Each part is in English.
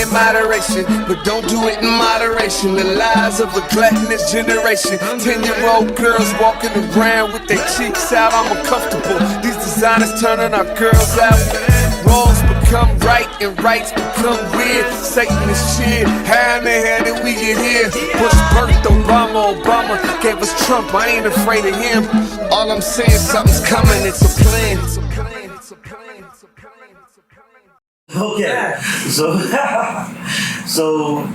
in moderation, but don't do it in moderation. The lies of a gluttonous generation. 10-year-old girls walking around with their cheeks out, I'm uncomfortable. These designers turning our girls out. Wrongs become right and rights become weird. Satan is shit. How in the hell did we get here? Bush birthed Obama gave us Trump. I ain't afraid of him. All I'm saying, something's coming. It's a plan. Okay, so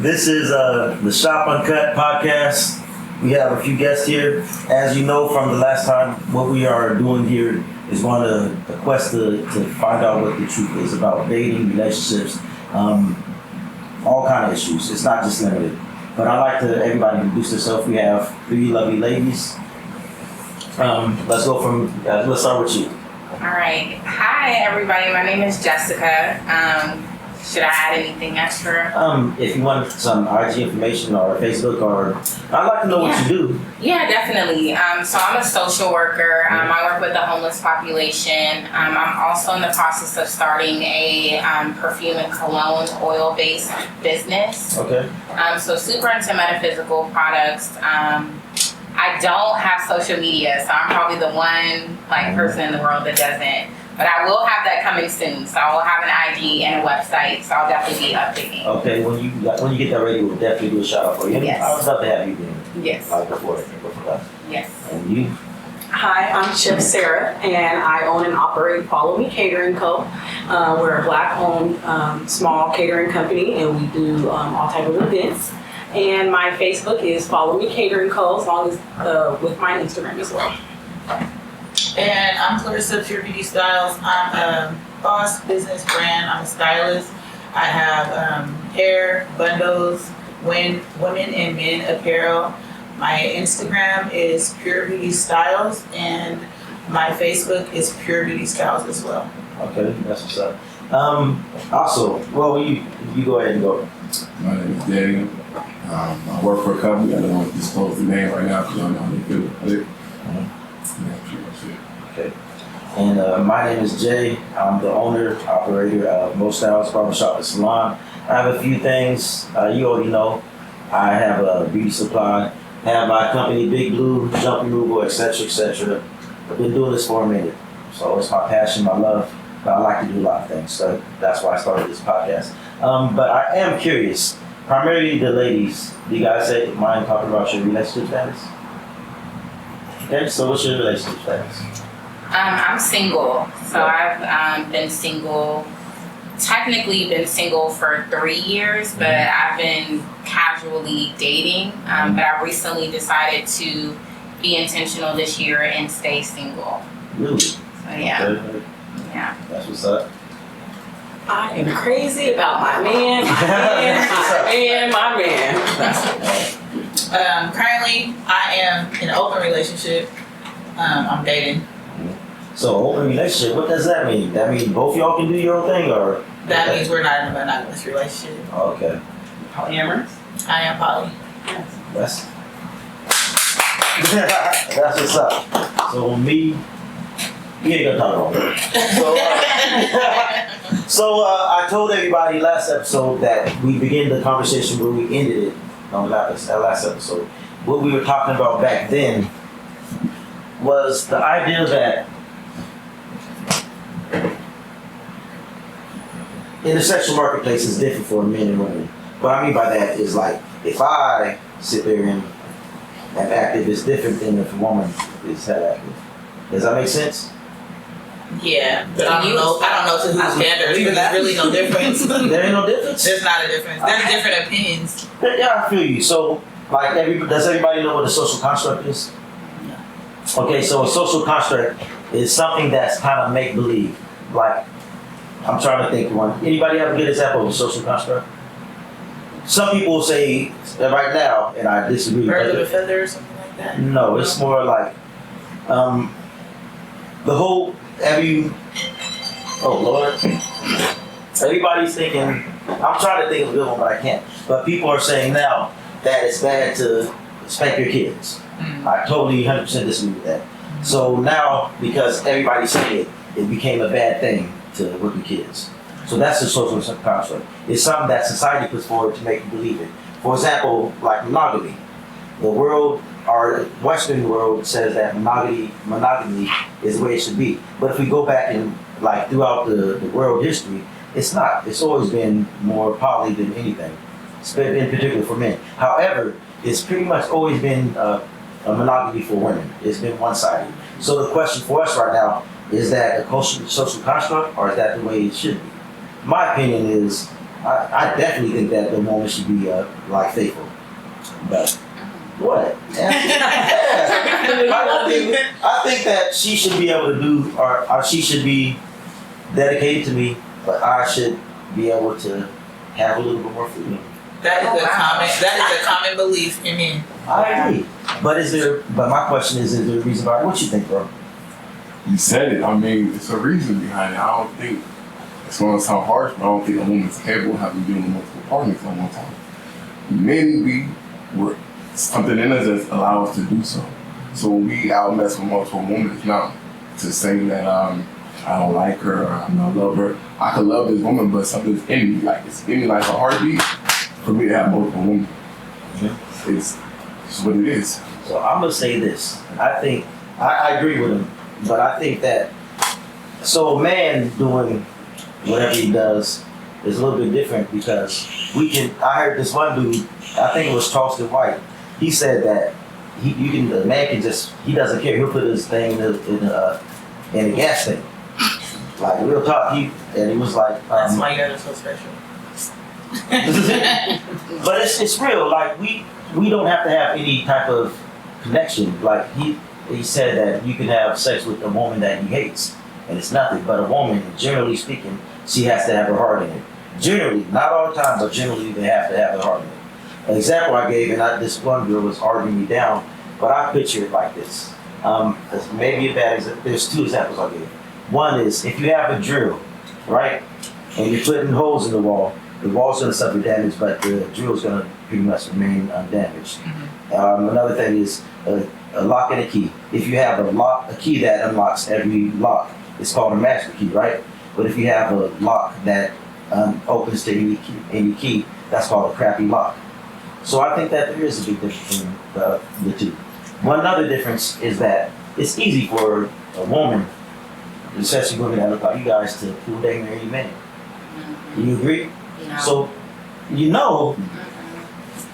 this is the Shop Uncut podcast. We have a few guests here. As you know from the last time, what we are doing here is going to quest to find out what the truth is about dating, relationships, all kind of issues. It's not just limited. But I'd like to everybody introduce themselves. We have three lovely ladies. Let's start with you. All right. Hi, everybody. My name is Jessica. Should I add anything extra? If you want some IG information or Facebook, or I'd like to know what you do. Yeah, definitely. So I'm a social worker. I work with the homeless population. I'm also in the process of starting a perfume and cologne oil-based business. Okay. So super into metaphysical products. I don't have social media, so I'm probably the one person in the world that doesn't. But I will have that coming soon. So I will have an IG and a website. So I'll definitely be updating. Okay, when you get that ready, we'll definitely do a shout out for you. Yes. I would love to have you there. Yes. Before that. Yes. And you? Hi, I'm Chef Sarah, and I own and operate Follow Me Catering Co. We're a Black-owned small catering company, and we do all type of events. And my Facebook is Follow Me Catering Co. as long as with my Instagram as well. And I'm Clarissa, Pure Beauty Styles. I'm a boss business brand. I'm a stylist. I have hair, bundles, women and men apparel. My Instagram is Pure Beauty Styles, and my Facebook is Pure Beauty Styles as well. Okay, that's what's up. Also, well, you go ahead and go. My name is Daniel. I work for a company. I don't want to disclose the name right now because I don't know how they feel about it. Yeah, pretty much it. Okay. And my name is Jay. I'm the owner, operator of Most Styles Barbershop and Salon. I have a few things you already know. I have a beauty supply. I have my company, Big Blue, Jump Removal, etc., etc. I've been doing this for a minute. So it's my passion, my love. But I like to do a lot of things. So that's why I started this podcast. But I am curious, primarily the ladies, do you guys mind talking about your relationship status? Okay, so what's your relationship status? I'm single. So I've technically been single for 3 years, but I've been casually dating. But I recently decided to be intentional this year and stay single. Really? So yeah. Okay. Yeah. That's what's up. I am crazy about my man. Currently, I am in an open relationship. I'm dating. So open relationship, what does that mean? That means both y'all can do your own thing, or? That means we're not in a monogamous relationship. Okay. Polyamorous? I am poly. That's what's up. So we ain't gonna talk about that. So I told everybody last episode that we began the conversation where we ended it on that last episode. What we were talking about back then was the idea that in the sexual marketplace is different for men and women. What I mean by that is like, if I sit there and am active, it's different than if a woman is active. Does that make sense? Yeah, but I don't know to whose gender. There's really no difference. There ain't no difference? There's not a difference. There's different opinions. Yeah, I feel you. So, like, does everybody know what a social construct is? Okay, so a social construct is something that's kind of make-believe. Like, I'm trying to think of one. Anybody have a good example of a social construct? Some people will say that right now, and I disagree. Bird of a feather or something like that? No, it's more like the whole, oh Lord. Everybody's thinking, I'm trying to think of a good one, but I can't. But people are saying now that it's bad to spank your kids. I totally 100% disagree with that. So now, because everybody's saying it became a bad thing to whip your kids. So that's the social construct. It's something that society puts forward to make you believe it. For example, like monogamy. The world, our Western world, says that monogamy is the way it should be. But if we go back and like throughout the world history, it's not. It's always been more poly than anything, in particular for men. However, it's pretty much always been a monogamy for women. It's been one-sided. So the question for us right now, is that a social construct, or is that the way it should be? My opinion is, I definitely think that the woman should be like faithful. But what? Yeah. I think that she should be able to do, or she should be dedicated to me, but I should be able to have a little bit more freedom. That is a common belief in men. I agree. But my question is there a reason why? What you think, bro? You said it. I mean, it's a reason behind it. I don't think, it's going to sound harsh, but I don't think a woman's capable of having dealing with multiple partners at one time. Men, we're something in us that allows us to do so. So when we out mess with multiple women, it's not to say that I don't like her or I don't love her. I could love this woman, but something's in me. Like, it's in me like a heartbeat for me to have multiple women. It's what it is. So I'm going to say this. I think, I agree with him, but I think that, so a man doing whatever he does is a little bit different because I heard this one dude, I think it was Charleston White, he said that the man can just, he doesn't care, he'll put his thing in a gas tank. Like real talk, and he was like, That's why you guys are so special. but it's real. Like we don't have to have any type of connection. Like he said that you can have sex with a woman that he hates, and it's nothing. But a woman, generally speaking, she has to have her heart in it. Generally, not all the time, but generally they have to have their heart in it. An example I gave, and this one girl was arguing me down, but I picture it like this. It's maybe a bad example. There's two examples I gave. One is if you have a drill, right, and you're putting holes in the wall's going to suffer damage, but the drill's going to pretty much remain undamaged. Mm-hmm. Another thing is a lock and a key. If you have a key that unlocks every lock, it's called a master key, right? But if you have a lock that opens to any key, that's called a crappy lock. So I think that there is a big difference between the two. One other difference is that it's easy for a woman, especially women that look like you guys, to pull their married man. Mm-hmm. You agree? No. So,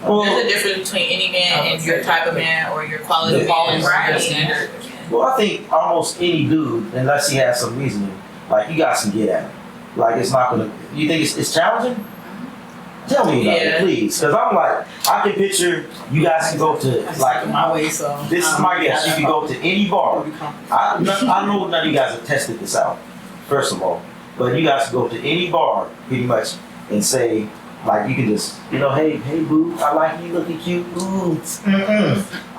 well, There's a difference between any man and your type of man or your quality of man, Right. your standard. well, I think almost any dude, unless he has some reasoning, like you got some get at him. Like it's not gonna. You think it's challenging? Tell me about it, please, because I'm like, I can picture you guys can go to like my way, so this is my guess. You can go to any bar. I know none of you guys have tested this out, first of all, but you guys can go to any bar pretty much and say, like, you can just, hey boo, I like you, looking cute, ooh,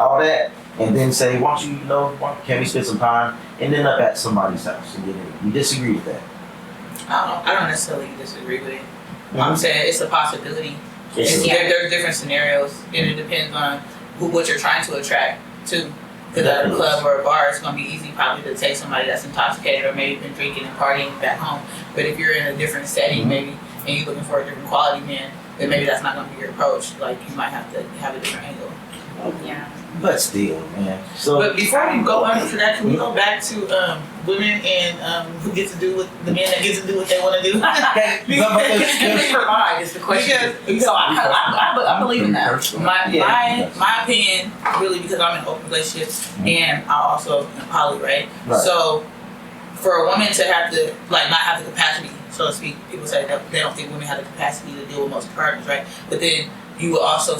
all that, and then say, why don't you, can we spend some time, and then up at somebody's house and get in. You disagree with that? I don't necessarily disagree with it. Mm-hmm. I'm saying it's a possibility. There's different scenarios, and it depends on what you're trying to attract to. Because at a club or a bar, it's going to be easy probably to take somebody that's intoxicated or maybe been drinking and partying back home. But if you're in a different setting, maybe, and you're looking for a different quality man, then maybe that's not going to be your approach. Like, you might have to have a different angle. Yeah. But still, man. So, But before we go on to that, can we go back to women and who get to do what the men that get to do what they want to do? They provide is the question. Because, So I believe in that. my opinion, really, because I'm in open relationships and I also am poly, right? So for a woman to have to not have the capacity, so to speak, people say that they don't think women have the capacity to deal with multiple partners, right? But then you also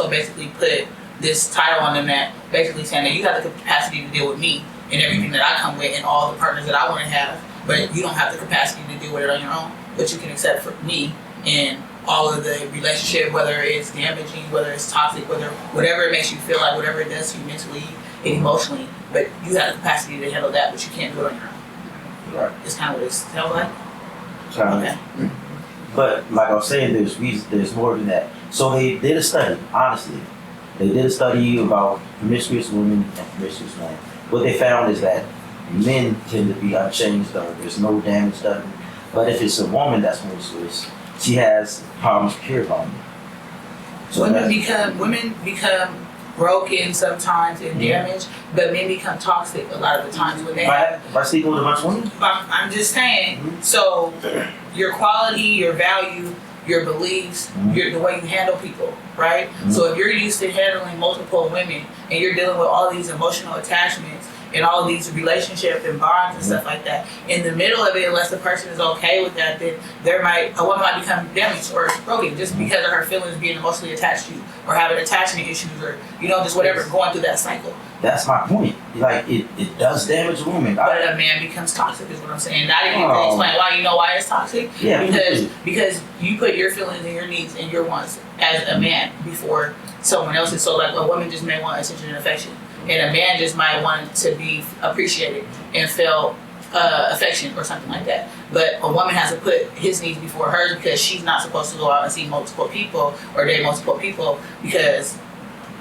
basically put this title on them that basically saying that you have the capacity to deal with me and everything that I come with and all the partners that I want to have, but you don't have the capacity to deal with it on your own, but you can accept for me and all of the relationship, whether it's damaging, whether it's toxic, whatever it makes you feel like, whatever it does to you mentally and emotionally, but you have the capacity to handle that, but you can't do it on your own. right. It's kind of what it sounds like. Okay. But like I was saying, there's more than that. So they did a study, honestly. They did a study about promiscuous women and promiscuous men. What they found is that men tend to be unchanged, or there's no damage done. But if it's a woman that's promiscuous, she has problems pure volume. So Women become broken sometimes and damaged, but men become toxic a lot of the times when they have. If I sleep with a bunch of women, I'm just saying. So your quality, your value, your beliefs, the way you handle people, right? So if you're used to handling multiple women and you're dealing with all these emotional attachments and all these relationships and bonds and stuff like that, in the middle of it, unless the person is okay with that, then a woman might become damaged or broken just because of her feelings being emotionally attached to you or having attachment issues or, just whatever, going through that cycle. that's my point. Like, it does damage a woman. But a man becomes toxic is what I'm saying. Now you can explain why. You know why it's toxic? Yeah, Because you put your feelings and your needs and your wants as a man before someone else's. So like a woman just may want attention and affection, and a man just might want to be appreciated and feel affection or something like that. But a woman has to put his needs before hers because she's not supposed to go out and see multiple people or date multiple people because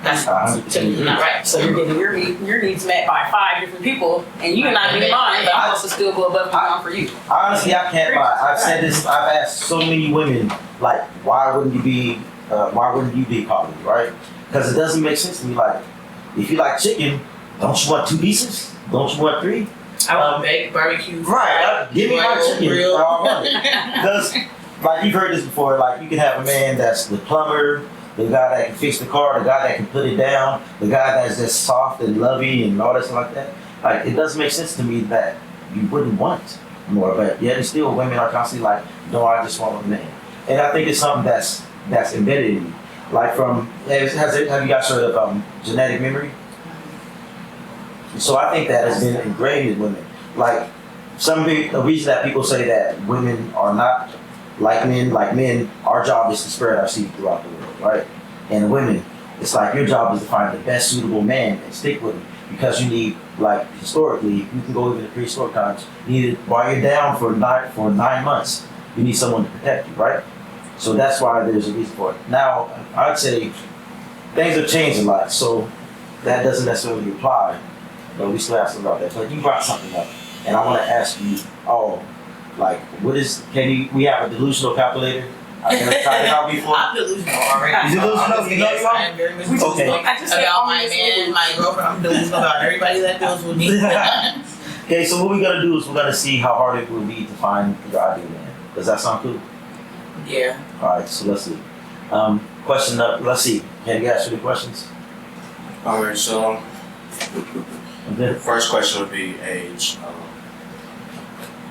that's typically not right. So you're getting your needs met by 5 different people, and you're not meeting mine, but I'm supposed to still go above and beyond for you. Honestly, I can't lie. I've said this. I've asked so many women, like, why wouldn't you be quality, right? Because it doesn't make sense to me. Like, if you like chicken, don't you want 2 pieces? Don't you want 3? I want baked barbecue. Right. Give me my chicken. Because, like, you've heard this before. Like, you can have a man that's the plumber, the guy that can fix the car, the guy that can put it down, the guy that's just soft and lovey and all that stuff like that. Like, it doesn't make sense to me that you wouldn't want more, but yet still women are constantly like, no, I just want a man. And I think it's something that's embedded in you. Like have you guys heard of genetic memory? So I think that has been ingrained in women. Like the reason that people say that women are not like men, our job is to spread our seed throughout the world, right? And women, it's like your job is to find the best suitable man and stick with him. Because you need, like, historically, you can go even to prehistoric times, while you're down for 9 months, you need someone to protect you, right? So that's why there's a reason for it. Now, I'd say things have changed a lot, so that doesn't necessarily apply, but we still have something about that. But you brought something up, and I want to ask you all, like, we have a delusional calculator? I've never tried it out before. I'm delusional already. You delusional? You know you I am very much delusional about my man, my girlfriend. I'm delusional about everybody that deals with me. Okay, so what we're gonna do is we're gonna see how hard it will be to find your ideal man. Does that sound cool? Yeah. All right, so let's see. Question up. Let's see. Can you ask you the questions? All right, so Okay. first question would be age.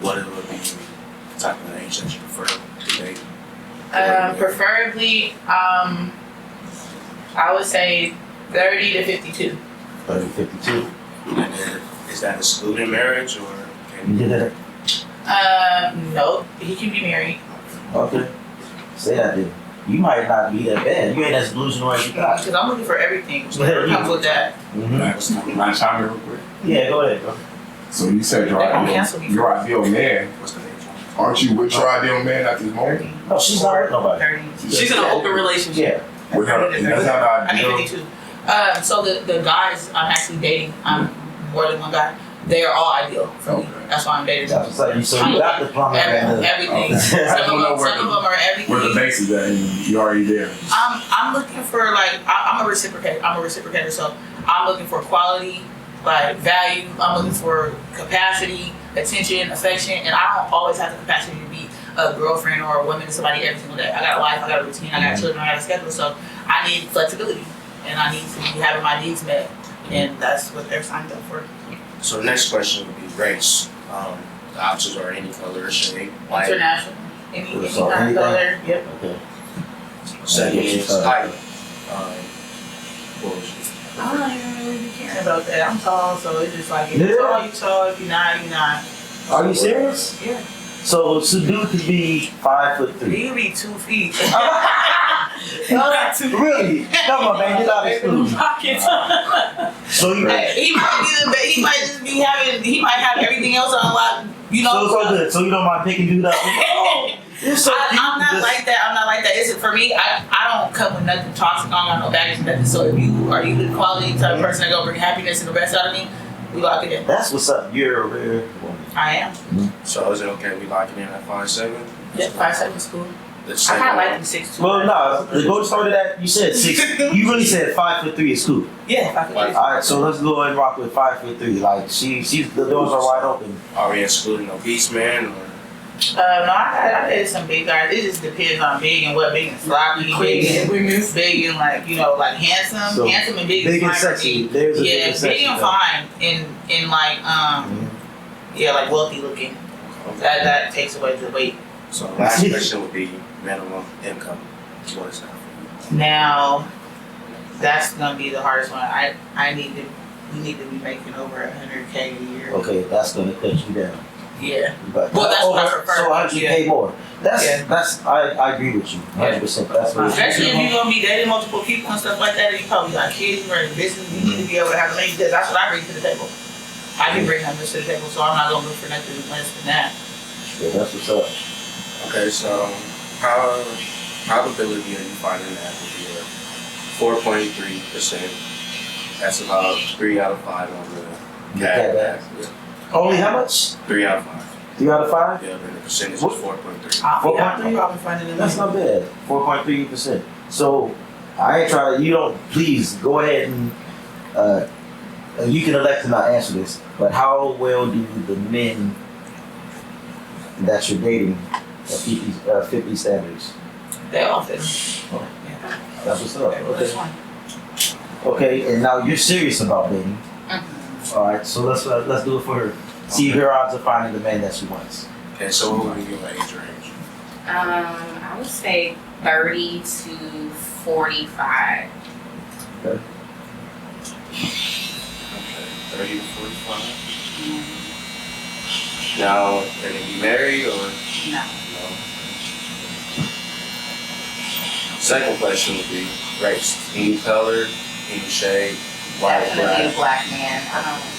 What it would be the type of age that you prefer to date? Preferably, I would say 30 to 52. 30, 52. And then, is that excluding marriage or can Yeah. No, he can be married. Okay. Say that then. You might not be that bad. You ain't as delusional as you got. Because I'm looking for everything. Whatever comes with that. Mm-hmm. Mind chime in real quick? Yeah, go ahead, bro. So you said They're gonna cancel me. your ideal man. what's the age? Aren't you with your ideal man at this moment? No, she's not with nobody. 30. She's in an open relationship. Yeah. With her, that's not I ideal. mean 52. So the guys I'm actually dating, I'm more than one guy. They are all ideal for me. Okay. That's why I'm dating That's them. what's up. So you got the plumber and the... Everything. Okay. Some of them are everything. Where the base is at, and you already there. I'm looking for like I'm a reciprocator. I'm a reciprocator, so I'm looking for quality, like value. I'm looking for capacity, attention, affection, and I don't always have the capacity to be a girlfriend or a woman to somebody every single day. I got a life, I got a routine, I got children, I got a schedule, so I need flexibility, and I need to be having my needs met, and that's what they're signed up for. So the next question would be race. The options are any color or shade. White. International, any So kind anything? of color. Yep. Okay. Second is height. What was it? I don't even really be caring about that. I'm tall, so it's just like if Yeah. you're tall, you tall. If you're not, you're not. Are you serious? Yeah. So dude could be 5'3". You can be 2 feet. Really? Come on, man, get out of school. So you He might just be having. He might have everything else on lock. You know. so good. So you don't mind picking dude up? Oh, you're so cute. I'm not like that. I'm not like that. It's for me. I don't come with nothing toxic. I don't got no baggage, nothing. So if you are you the quality type of person that gonna bring happiness and the best out of me, we lock it in. That's what's up. You're a rare woman. I am. So is it okay we lock it in at 5'7"? Yeah, 5'7" is cool. The I second kind of like one- them 6'2". Well, no, the go started that you said 6. You really said 5'3" is cool. Yeah, 5'3". All right, so let's go ahead and rock with 5'3". Like she's the doors are wide open. Are we excluding obese man or? No, I dated some big guys. It just depends on big and what big and sloppy, big and like like handsome, So, handsome and big. Big and is fine for sexy. me. There's a big Yeah, and sexy. big and though. fine, and like yeah, like wealthy looking. That takes away the weight. So the last question would be minimum income. What is that for you? Now, that's gonna be the hardest one. We need to be making over 100K a year. Okay, that's gonna cut you down. Yeah. But Well, that's what I prefer. So 100K more. That's Yeah. I agree with you 100%. That's what Especially if you're gonna be dating multiple people and stuff like that, and you probably got kids or business, you need to be able to have a because that's what I bring to the table. I can bring that much to the table, so I'm not gonna look for nothing less than that. Yeah, that's what's up. Okay, so how probability are you finding that would be a 4.3%? That's about 3 out of 5 on the Cat cat. Yeah. Only how much? 3 out of 5. 3 out of 5? Yeah, and the percentage is What? 4.3. I'm probably finding it. That's not bad. 4.3%. So I ain't trying. You don't. Please go ahead and you can elect to not answer this. But how well do the men that you're dating fit these standards? They all fit. That's what's up. Which Okay. one? Okay, and now you're serious about dating. Mm-hmm. All right, so let's do it for her. See her odds of finding the man that she wants. Okay, so what would you give an age range? I would say 30 to 45. Okay. Okay, 30 to 45. Now, can they be married or No. no? Second question would be race. Any color, any shade, white, Definitely a black. black man.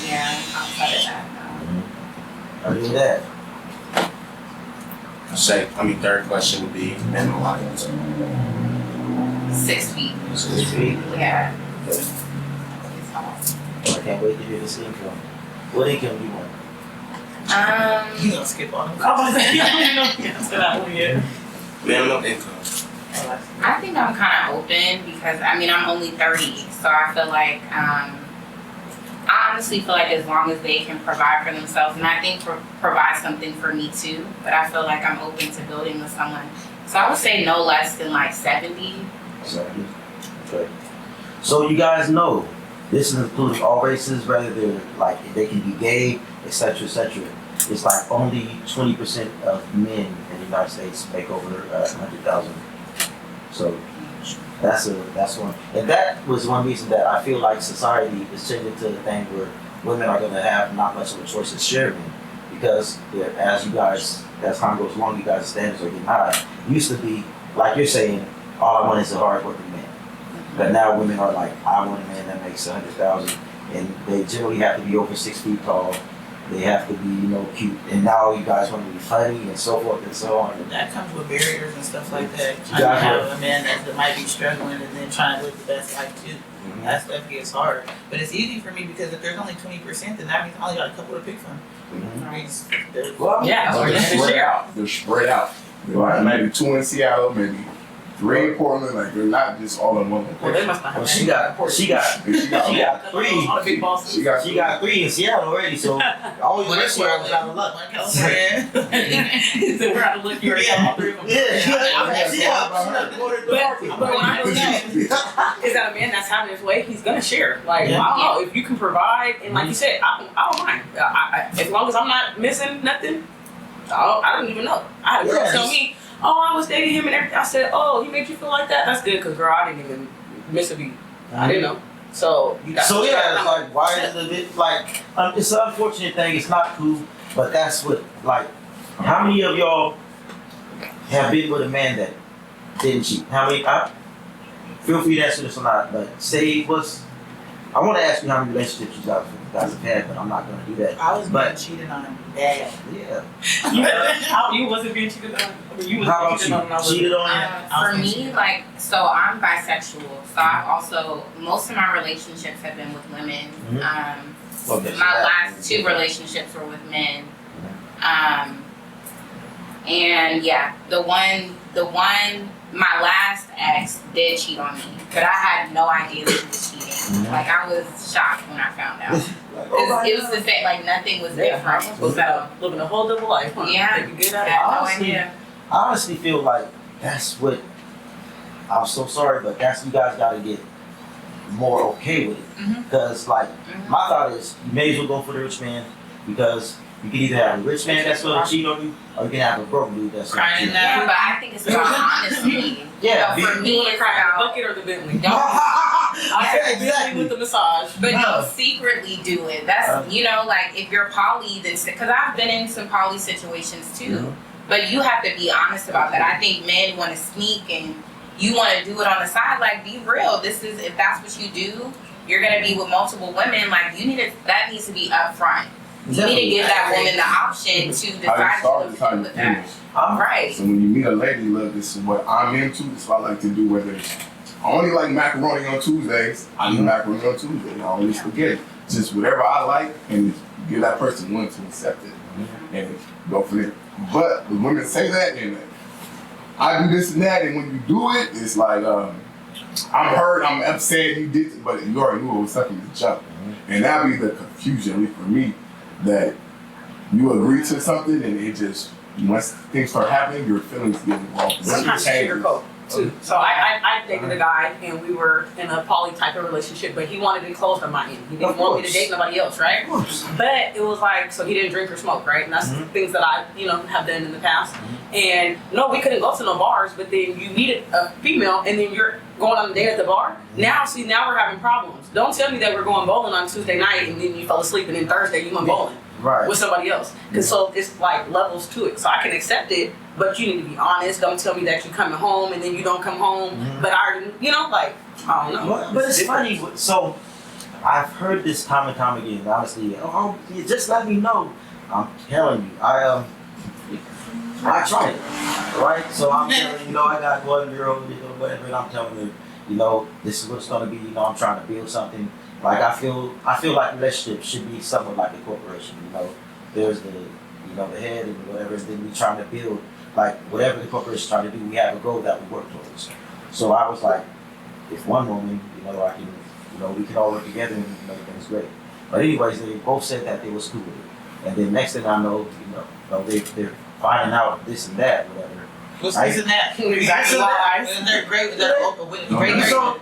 Yeah, outside of that, no. I do that. Third question would be minimum height. 6 feet. 6 feet. Yeah. Okay. It's tall. I can't wait to hear this income. What income do you want? You gonna skip on them? I'm gonna say, answer that one yet. Minimum income. I think I'm kind of open because I'm only 30, so I feel like I honestly feel like as long as they can provide for themselves, and I think provide something for me too. But I feel like I'm open to building with someone, so I would say no less than like 70. 70. Okay. So you guys know this includes all races, whether they're like they can be gay, etc., etc. It's like only 20% of men in the United States make over 100,000. So that's one, and that was one reason that I feel like society is changing to the thing where women are going to have not much of a choice in sharing, because as time goes along, you guys' standards are getting high. It used to be like you're saying, all I want is a hard-working man, but now women are like, I want a man that makes 100,000, and they generally have to be over 6 feet tall. They have to be, cute, and now you guys want to be funny and so forth and so on. That comes with barriers and stuff like that. You Trying to got have a man that might be struggling and then trying to live the best life too. Mhm. That stuff gets hard. But it's easy for me because if there's only 20%, then that means I only got a couple to pick from. Mhm. I mean, Well, Yeah, They're that's what spread out. They're spread out. Like maybe 2 in Seattle, maybe 3 in Portland. Like they're not just all in one Well, location. they must not have Well, she got And she got 3. all the big bosses. She got She got 3 in Seattle already, so all you rest where I was out of luck. California. So we're out of luck. You already got all 3 of them. But when I know that is that a man that's having his way, he's gonna share. Like Yeah. I don't know if you can provide, and like you said, I don't mind. As long as I'm not missing nothing, I don't even know. I had a girl Yeah, tell just- me, "Oh, I was dating him and everything." I said, "Oh, he made you feel like that? That's good, cause girl, I didn't even miss a beat. I didn't know." So you got. So yeah, it's like why is it like it's an unfortunate thing. It's not cool, but that's what like. How many of y'all have been with a man that didn't cheat? How many? Feel free to answer this or not, but I want to ask you how many relationships you guys have had, but I'm not going to do that. I was But- being cheated on bad. Yeah. You wasn't being cheated on. I mean, you was How about cheated on. and I you? wasn't. Cheated on you? For me, so I'm bisexual. So I've also, most of my relationships have been with women. Mhm. Okay, so My that- last 2 relationships were with men. And yeah, my last ex did cheat on me, but I had no idea that he was cheating. Like, I was shocked when I found out. It was the same, like, nothing was different. So, Living a whole double life, huh? yeah, Like, you get I out. had no Honestly, idea. I honestly feel like that's what, I'm so sorry, but that's, you guys gotta get more okay with it. Mhm. Because, like, my thought is, you may as well go for the rich man, because you can either have a rich man that's gonna cheat on you, or you can have a broke dude that's gonna Crying cheat on you. now. Yeah, but I think it's about honesty. Yeah, You know, for me, it's The about bucket or the Bentley? don't. I Yeah, said Bentley with the massage. But No. don't secretly do it. That's, you know, like, if you're poly, then, because I've been in some poly situations too. Mhm. But you have to be honest about that. I think men want to sneak and you want to do it on the side. Like, be real. This is, if that's what you do, you're gonna be with multiple women. Like, you need to, that needs to be upfront. You need to give that woman the option to How you decide start to is how do you with that. finish. Right. So when you meet a lady, look, this is what I'm into. This is what I like to do. Whether it's, I only like macaroni on Tuesdays, I eat macaroni on Tuesdays. I always forget it. Just whatever I like, and give that person one to accept it, and go for it. But when women say that, and I do this and that, and when you do it, it's like I'm hurt, I'm upset, you did it, but you already knew it was something to jump. And that'd be the confusion, at least for me, that you agree to something and it just, once things start happening, your feelings get involved. Sometimes you sugarcoat too. So I dated a guy and we were in a poly type of relationship, but he wanted it closed on my end. He didn't want me to date nobody else, right? But it was like, so he didn't drink or smoke, right? And that's things that I, have done in the past. And no, we couldn't go to no bars, but then you meet a female and then you're going on a date at the bar. Now we're having problems. Don't tell me that we're going bowling on Tuesday night and then you fell asleep and then Thursday you went bowling. Right. With somebody else. Because so it's like levels to it. So I can accept it, but you need to be honest. Don't tell me that you're coming home and then you don't come home. But I already, I don't know. But it's funny. So I've heard this time and time again. Honestly, you just let me know. I'm telling you, I tried it, right? So I'm telling you, I got one girl, whatever, and I'm telling her, this is what it's gonna be. I'm trying to build something. Like I feel like relationships should be somewhat like a corporation. There's the the head and whatever, and then we trying to build like whatever the corporation's trying to do. We have a goal that we work towards. So I was like, if one woman, I can, we can all work together and make things great. But anyways, they both said that they was cool with it. And then next thing I know, they're finding out this and that, whatever. What's this and that? Exactly why they're great. They're open with great. So,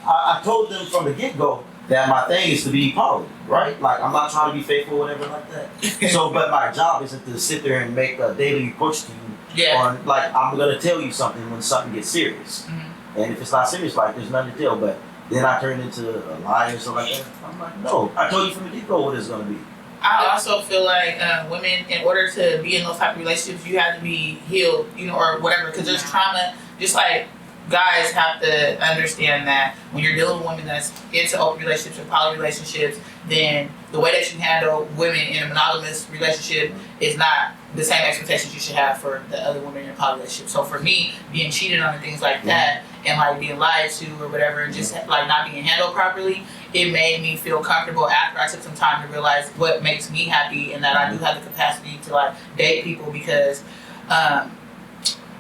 I told them from the get-go that my thing is to be poly, right? Like, I'm not trying to be faithful or whatever like that. So, but my job isn't to sit there and make a daily reports to you on, like, I'm going to tell you something when something gets serious. And if it's not serious, like, there's nothing to tell. But then I turn into a liar or something like that. I'm like, no, I told you from the get-go what it's going to be. I also feel like women, in order to be in those type of relationships, you have to be healed, or whatever, because there's trauma. Just like guys have to understand that when you're dealing with women that's into open relationships or poly relationships, then the way that you handle women in a monogamous relationship is not the same expectations you should have for the other women in a poly relationship. So for me, being cheated on and things like that, and like being lied to or whatever, and just like not being handled properly, it made me feel comfortable after I took some time to realize what makes me happy and that I do have the capacity to like date people, because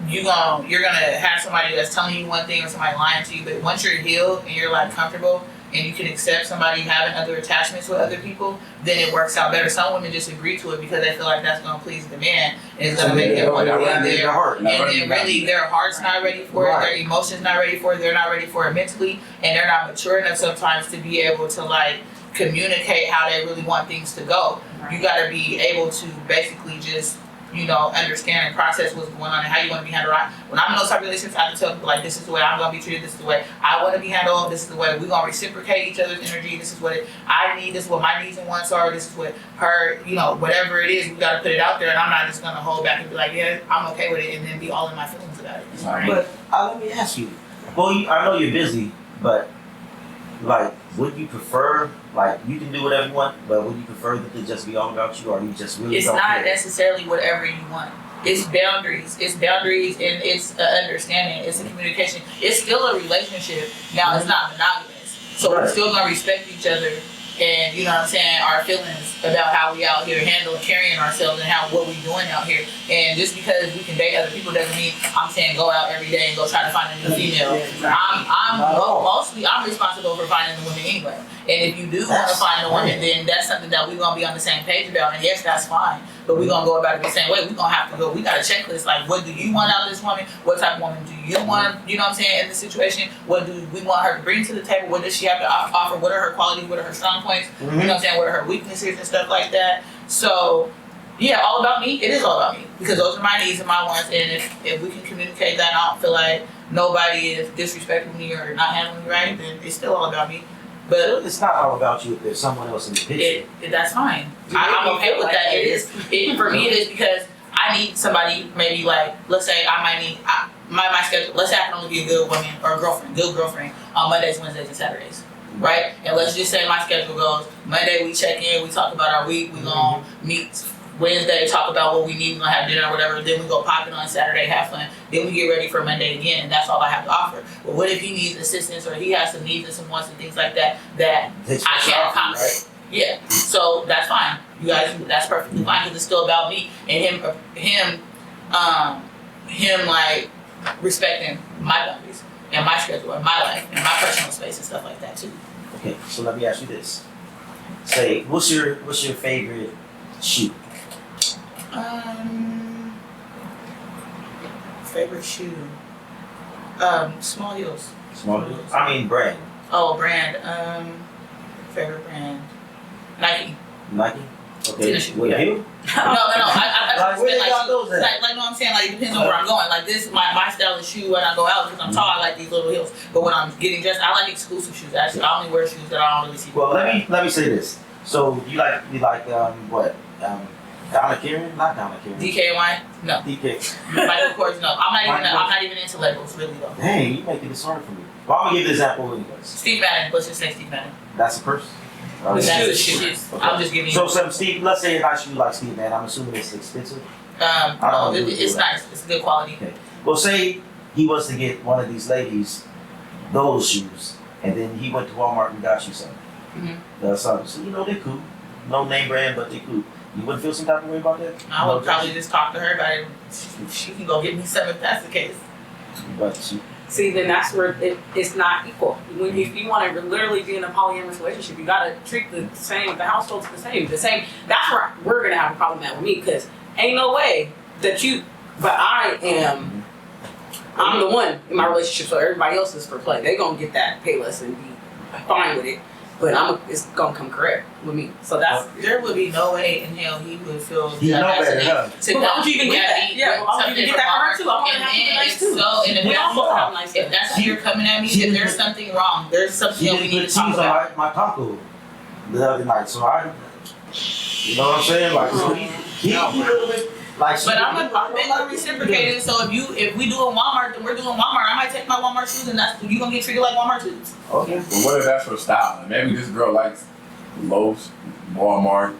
you're gonna have somebody that's telling you one thing or somebody lying to you, but once you're healed and you're like comfortable and you can accept somebody having other attachments with other people, then it works out better. Some women just agree to it because they feel like that's gonna please the man and it's gonna make them want to be there. And then really their heart's not ready for it, their emotions not ready for it, they're not ready for it mentally, and they're not mature enough sometimes to be able to like communicate how they really want things to go. You gotta be able to basically just understand and process what's going on and how you want to be handled. When I'm in those type of relationships, I have to tell people, like, this is the way I'm going to be treated, this is the way I want to be handled, this is the way we're going to reciprocate each other's energy, this is what I need, this is what my needs and wants are, this is what her, whatever it is, we got to put it out there, and I'm not just going to hold back and be like, yeah, I'm okay with it, and then be all in my feelings about it. Right. But let me ask you, well, I know you're busy, but like, would you prefer, like, you can do whatever you want, but would you prefer that it just be all about you, or you just really It's don't not care? necessarily whatever you want. It's boundaries. It's boundaries, and it's understanding. It's a communication. It's still a relationship. Now, it's not monogamous. So we're still going to respect each other and you know what I'm saying, our feelings about how we out here handling, carrying ourselves, and how what we doing out here. And just because we can date other people doesn't mean I'm saying go out every day and go try to find a new female. I'm responsible for finding the women anyway. And if you do want to find a woman, then that's something that we're gonna be on the same page about. And yes, that's fine. But we're gonna go about it the same way. We're gonna have to go. We got a checklist. Like, what do you want out of this woman? What type of woman do you want? You know what I'm saying? In this situation, what do we want her to bring to the table? What does she have to offer? What are her qualities? What are her strong points? You know what I'm saying? What are her weaknesses and stuff like that? So, yeah, all about me. It is all about me because those are my needs and my wants. And if we can communicate that, and I don't feel like nobody is disrespecting me or not handling me right, then it's still all about me. But it's not all about you if there's someone else in the picture. That's fine. I'm okay with that. For me, it is because I need somebody. Maybe like, let's say I might need my schedule. Let's say I can only be a good woman or a good girlfriend on Mondays, Wednesdays, and Saturdays, right? And let's just say my schedule goes Monday we check in, we talk about our week, we gonna meet Wednesday, talk about what we need, we're gonna have dinner or whatever, then we go popping on Saturday, have fun, then we get ready for Monday again, and that's all I have to offer. But what if he needs assistance or he has some needs and some wants and things like that I can't accommodate? Right? Yeah, so that's fine. You guys, that's perfectly fine because it's still about me and him like respecting my boundaries and my schedule and my life and my personal space and stuff like that too. Okay, so let me ask you this. Say, what's your favorite shoe? Favorite shoe? Small heels. Small heels? I mean brand. Oh, brand. Favorite brand. Nike. Nike? Okay. Tennis shoe. With a heel? No. I Like, where they got those at? Like, no, I'm saying, like, it depends on where I'm going. Like, this, my style of shoe when I go out, because I'm tall, I like these little heels. But when I'm getting dressed, I like exclusive shoes. Actually, I only wear shoes that I don't really see. Well, let me say this. So you like what? Donna Karen? Not Donna Karen. DKY? No. DK. Michael Kors? No. I'm not even into labels, really, though. Dang, you making this hard for me. Well, I'm gonna give you an example anyways. Steve Madden. Let's just say Steve Madden. That's a person. That's the shoes. Okay. I'm just giving you. So some Steve, let's say a nice shoe like Steve Madden. I'm assuming it's expensive. No, it's nice. It's good quality. Okay. Well, say he was to get one of these ladies those shoes, and then he went to Walmart and got you some. So they're cool. No name brand, but they're cool. You wouldn't feel some type of way about that? I would probably just talk to her about it. She can go get me some if that's the case. But see, then that's where it's not equal. When if you want to literally be in a polyamorous relationship, you gotta treat the households the same. That's where we're gonna have a problem at with me, because ain't no way that you. But I'm the one in my relationship, so everybody else is for play. They gonna get that pay less and be fine with it. But it's gonna come correct with me. So there would be no way in hell he would feel he know better, huh? But why would you even get that? Yeah, why would you even get that for her too? I want to have something nice too. So, and if that's how you're coming at me, then there's something wrong. There's something that we need to talk about. On my taco the other night, so you know what I'm saying? Like, so he a little bit. Like, but I'm gonna reciprocate it. So if we doing Walmart, then we're doing Walmart. I might take my Walmart shoes, and you gonna get treated like Walmart shoes. Okay. But what if that's her style? And maybe this girl likes Lowe's, Walmart,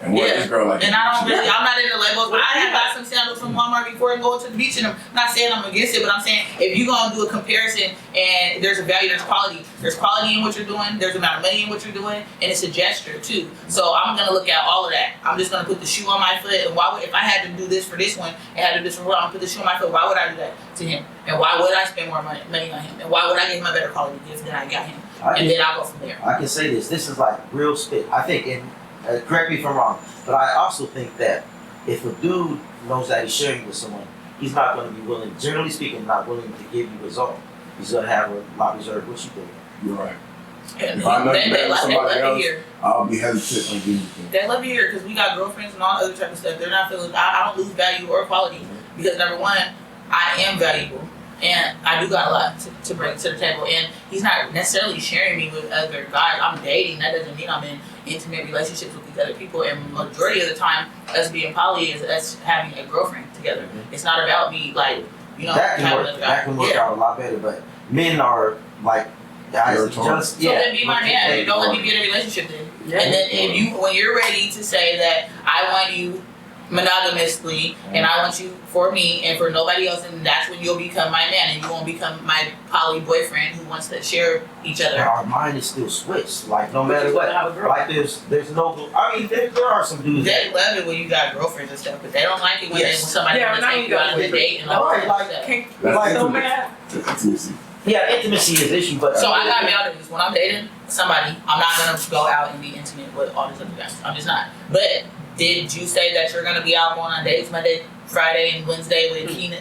and what if this girl likes? And I'm not into labels. I have got some sandals from Walmart before and go to the beach in them. I'm not saying I'm against it, but I'm saying if you're gonna do a comparison and there's a value, there's quality. There's quality in what you're doing. There's amount of money in what you're doing, and it's a gesture too. So I'm gonna look at all of that. I'm just gonna put the shoe on my foot. And if I had to do this for this one and had to do this for one, I'm gonna put the shoe on my foot. Why would I do that to him? And why would I spend more money on him? And why would I give him a better quality gift than I got him? And then I'll go from there. I can say this. This is like real spit. I think, and correct me if I'm wrong, but I also think that if a dude knows that he's sharing with someone, he's not going to be willing, generally speaking, not willing to give you his all. He's going to have a lot reserved. What you think? You're right. And if I know they love else, here. I'll be hesitant on giving you. They love you here because we got girlfriends and all other type of stuff. They're not feeling. I don't lose value or quality because number one, I am valuable. And I do got a lot to bring to the table. And he's not necessarily sharing me with other guys. I'm dating. That doesn't mean I'm in intimate relationships with these other people. And majority of the time, us being poly is us having a girlfriend together. It's not about me, like, that can work out a lot better. But men are like guys just So then be my man. You don't let me be in a relationship then. Yeah. And then when you're ready to say that I want you monogamously, and I want you for me and for nobody else, and that's when you'll become my man, and you won't become my poly boyfriend who wants to share each other. Our mind is still switched. Like no matter what, like there's no. I mean, there are some dudes. They love it when you got girlfriends and stuff, but they don't like it when, when somebody wants to take you out on a date and all that stuff. Like, so mad. Intimacy. Yeah, intimacy is an issue, but So I got boundaries. When I'm dating somebody, I'm not gonna go out and be intimate with all these other guys. I'm just not. But did you say that you're gonna be out going on dates Monday, Friday, and Wednesday with Tina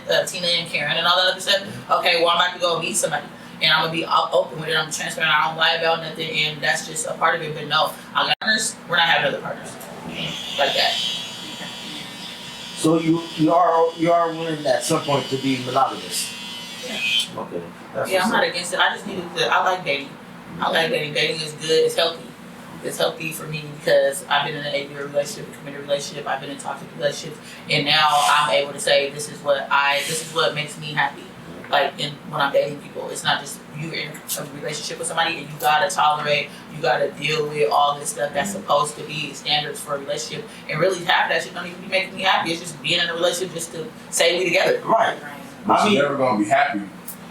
and Karen and all that other stuff? Okay, well I'm about to go meet somebody, and I'm gonna be open with it. I'm transparent. I don't lie about nothing, and that's just a part of it. But no, I got partners. We're not having other partners like that. so you are willing at some point to be monogamous. Yeah. Okay. That's Yeah, I'm what's not up. against it. I just needed to. I like dating. I like dating. Dating is good. It's healthy. It's healthy for me because I've been in an 8-year relationship, a committed relationship. I've been in toxic relationships, and now I'm able to say this is what makes me happy. Like when I'm dating people, it's not just you're in a relationship with somebody and you gotta tolerate, you gotta deal with all this stuff that's supposed to be standards for a relationship, and really half that shit don't even be making me happy. It's just being in a relationship just to say we together. Right. But I mean- you're never gonna be happy.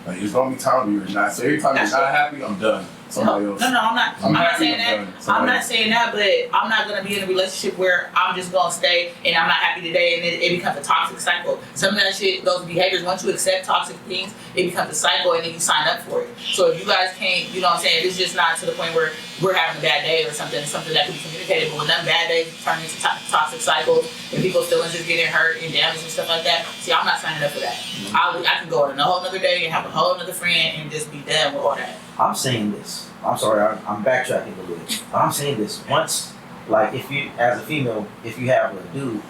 Like there's gonna be times where you're not. So every time you're not happy, I'm done. Somebody else. No, I'm not. I'm not happy, saying that. done. I'm Somebody not else. saying that, but I'm not gonna be in a relationship where I'm just gonna stay and I'm not happy today, and it becomes a toxic cycle. Some of that shit, those behaviors, once you accept toxic things, it becomes a cycle, and then you sign up for it. So if you guys can't, you know what I'm saying, it's just not to the point where we're having a bad day or something that can be communicated. But when them bad days turn into toxic cycles and people's feelings is getting hurt and damaged and stuff like that, see, I'm not signing up for that. I can go on a whole nother day and have a whole nother friend and just be done with all that. I'm saying this. I'm sorry, I'm backtracking a little bit. I'm saying this. Once, like, if you, as a female, if you have a dude,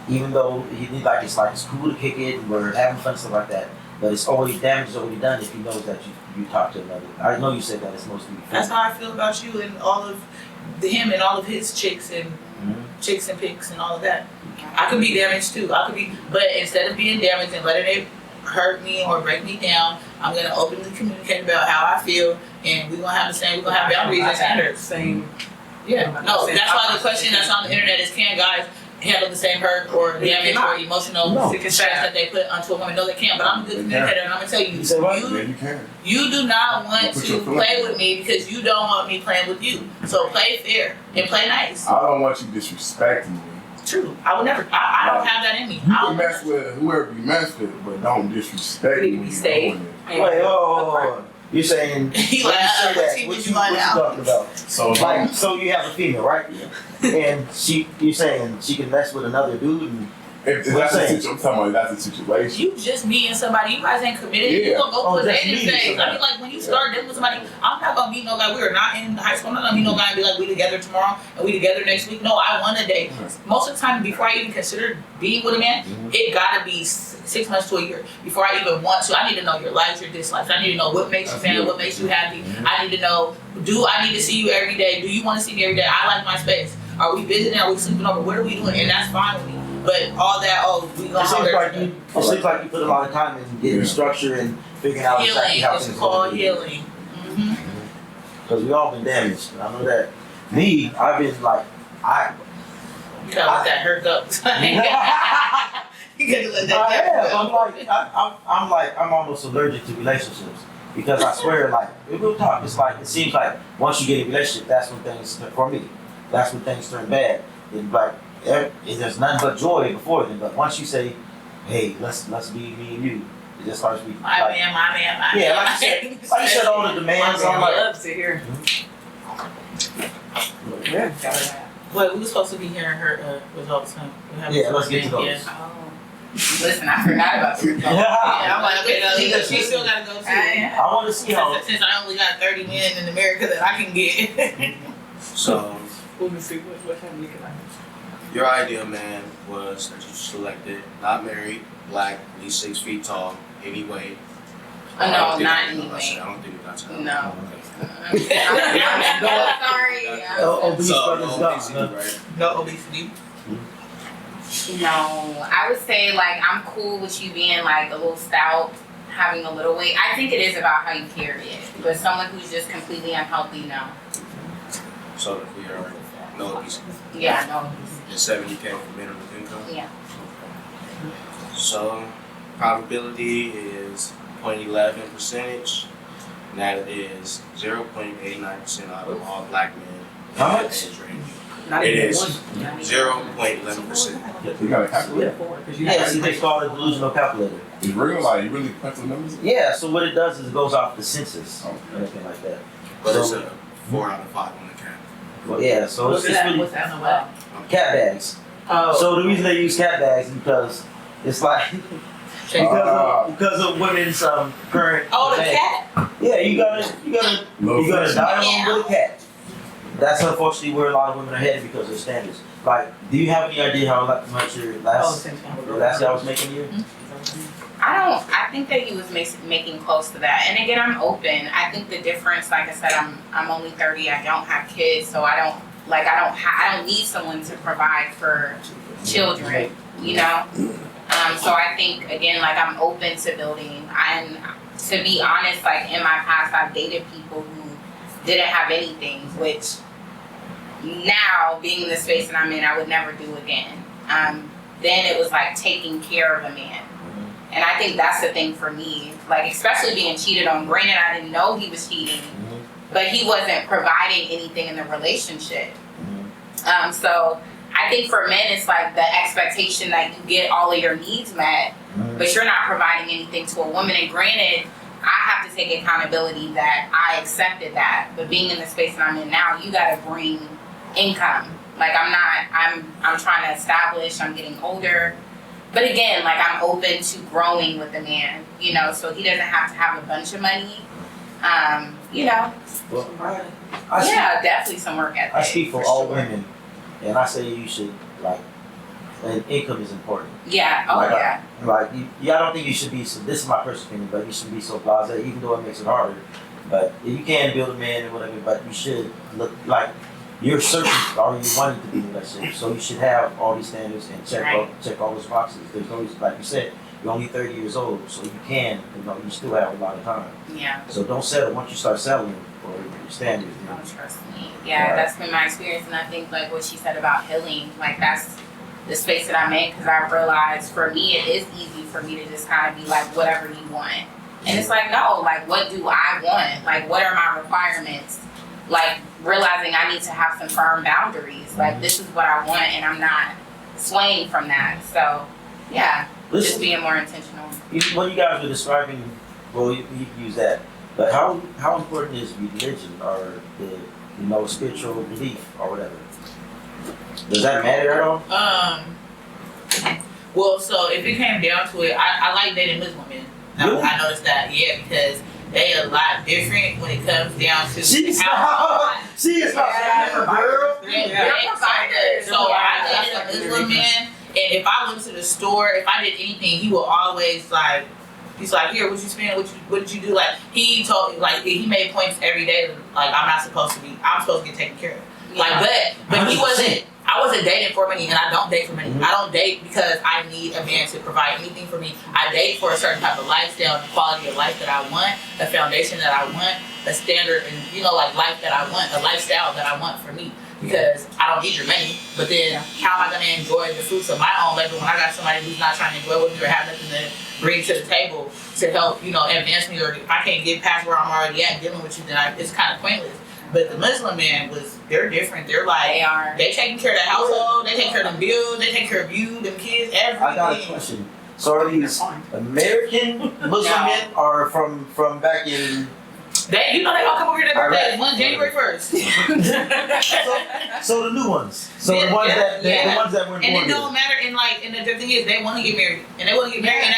even though it's cool to kick it and we're having fun and stuff like that, but it's already damage is already done if he knows that you talk to another. I know you said that it's mostly. That's how I feel about you and all of him and all of his chicks and chicks and pics and all of that. I could be damaged too. But instead of being damaged and letting it hurt me or break me down, I'm gonna openly communicate about how I feel, and we're gonna have boundaries and standards. Same. Yeah. No, that's why the question that's on the internet is, can guys handle the same hurt or damage or emotional stress that they put onto a woman? No, they can't. But I'm a good communicator, and I'm gonna tell you, Yeah, you can. you do not want Put to your feelings play in. with me because you don't want me playing with you. So play fair and play nice. I don't want you disrespecting me. True. I would never. I don't have that in me. You I can don't mess with whoever you mess with, but don't disrespect me. Need to be when you're safe. doing it. Wait, oh, you're saying He when like, you say that, see what what you you want now. talking about? So Like, so you have a female, right? And you're saying she can mess with another dude and if What that's I'm a saying. situation, I'm talking about that's a situation. You just meeting somebody. You guys ain't committed. Yeah. You gonna go through a just dating meeting phase. I somebody. mean, like when you start dealing with somebody, I'm not gonna meet no guy. We are not in high school. I'm not gonna meet no guy and be like, we together tomorrow and we together next week. No, I want a date. Most of the time, before I even consider being with a man, it gotta be 6 months to a year before I even want to. I need to know your likes, your dislikes. I need to know what makes you mad, what makes you happy. I need to know, do I need to see you every day? Do you want to see me every day? I like my space. Are we visiting? Are we sleeping over? What are we doing? And that's fine with me. But all that, we it gonna seems like you put a lot of time in getting structure and figuring out exactly healing. how It's things called are. healing. Because we all been damaged. I know that. Me, I've been like, You gotta let that hurt go. You gotta let that I'm I'm almost allergic to relationships because I swear, like, we'll talk. It's like it seems like once you get in a relationship, that's when things for me. That's when things turn bad. And like, there's nothing but joy before then. But once you say, "Hey, let's be me and you," it just starts to be My like, man. yeah, like you said, all the demands. I'm like, Love to hear. Yeah. Well, we were supposed to be hearing her results. Huh? yeah, let's get to those. Yeah. Oh. Listen, I forgot about you. Yeah, I'm like, okay, no, She she still gotta go too. I want to see how. Since I only got 30 men in America that I can get. So Let me see what time you can. your ideal man was that you selected, not married, black, at least 6 feet tall, any weight. No, not I anyway. don't think that's how. No. Okay. Sorry. Obese So, brothers no gone, obesity, huh? right? No obesity. No, I would say like I'm cool with you being like a little stout, having a little weight. I think it is about how you carry it. But someone who's just completely unhealthy, no. So if we are no obesity. Yeah, no. And 70K for minimum income. Yeah. So, probability is 0.11 percentage. And that is 0.89% out of all black men. How much? Not It even is one. 0.11%. You got a calculator? Yeah, see, they call it delusional calculator. It's real, like you really put the numbers in? Yeah, so what it does is it goes off the census, Oh. anything like that. But it's So, a 4 out of 5 on the cap. well, yeah, so it's really What's that about? cat bags. Oh. So the reason they use cat bags is because it's like because of women's current. Oh, the thing. cat. Yeah, you gotta Little fish. die alone with a cat. That's unfortunately where a lot of women are headed because of their standards. Like, do you have any idea how much your last guy was making a year? I think that he was making close to that. And again, I'm open. I think the difference, like I said, I'm only 30. I don't have kids, so I don't need someone to provide for children, you know? So I think, again, like, I'm open to building. And to be honest, like, in my past, I've dated people who didn't have anything, which now, being in the space that I'm in, I would never do again. Then it was like taking care of a man. And I think that's the thing for me, like, especially being cheated on. Granted, I didn't know he was cheating, but he wasn't providing anything in the relationship. So I think for men, it's like the expectation that you get all of your needs met, but you're not providing anything to a woman. And granted, I have to take accountability that I accepted that. But being in the space that I'm in now, you got to bring income. Like, I'm trying to establish, I'm getting older. But again, like, I'm open to growing with the man, you know, so he doesn't have to have a bunch of money, you know. Well, Definitely some work ethic. I speak for all women, and I say you should, like, and income is important. Yeah, Like, I don't think you should be, so this is my personal opinion, but you shouldn't be so blasé, even though it makes it harder. But you can build a man and whatever, but you should look like you're searching or you're wanting to be in a relationship. So you should have all these standards and check all those boxes. There's no reason, like you said, you're only 30 years old, so you can, you still have a lot of time. Yeah. So don't settle once you start settling for your standards. Don't trust me. Yeah, that's been my experience, and I think, like, what she said about healing, like, that's the space that I'm in, because I realized for me it is easy for me to just kind of be like, whatever you want. And it's like, no, like, what do I want? Like, what are my requirements? Like, realizing I need to have some firm boundaries. Like, this is what I want, and I'm not swaying from that. So, yeah, just being more intentional. When you guys were describing, well, you can use that, but how important is religion or the spiritual belief or whatever? Does that matter at all? Well, so if it came down to it, I like dating Muslim men. Really? I noticed that, yeah, because they a lot different when it comes down to She's not girl. They're providers. So I dated a Muslim man, and if I went to the store, if I did anything, he would always like. He's like, here, what you spend? What did you do? Like, he told, like, he made points every day. Like, I'm supposed to get taken care of. Like, but he wasn't. I wasn't dating for money, and I don't date for money. I don't date because I need a man to provide anything for me. I date for a certain type of lifestyle, quality of life that I want, a foundation that I want, a standard, and like life that I want, a lifestyle that I want for me. Because I don't need your money, but then how am I gonna enjoy the fruits of my own labor when I got somebody who's not trying to enjoy with me or have nothing to bring to the table to help, advance me, or if I can't get past where I'm already at dealing with you, then it's kind of pointless. But the Muslim man they're different. They're like, they taking care of the household, they take care of the bills, they take care of you, them kids, everything. I got a question. So are these American Muslim men or from back in? They all come over here their birthdays, one January 1st. So the new ones. So the ones that weren't born. And it don't matter. And the thing is, they want to get married, and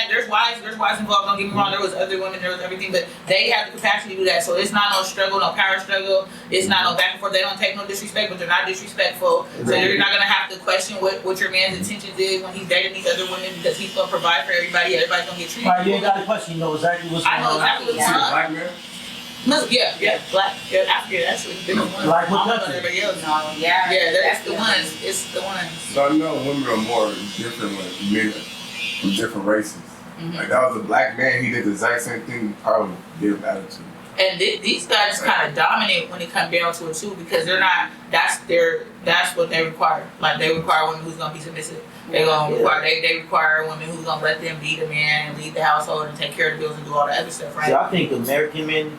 there's wives involved. Don't get me wrong. There was other women, there was everything, but they have the capacity to do that. So it's not no struggle, no power struggle. It's not no back and forth. They don't take no disrespect, but they're not disrespectful. Exactly. So you're not gonna have to question what your man's intentions is when he's dating these other women, because he's gonna provide for everybody. Everybody's gonna get treated. Right, you ain't got a question. You know exactly what's going on. I know exactly what's going on. Black man? Yeah, black, African, actually, big ones. Like what country? Everybody else. That's the ones. It's the ones. So I know women are more different with men from different races. Mm-hmm. Like, that was a black man, he did the exact same thing, probably give attitude. And these guys kind of dominate when it comes down to it too, because they're not. That's what they require. Like they require women who's gonna be submissive. They gonna require. They require women who's gonna let them be the man and lead the household and take care of the bills and do all the other stuff, right? See, I think American men,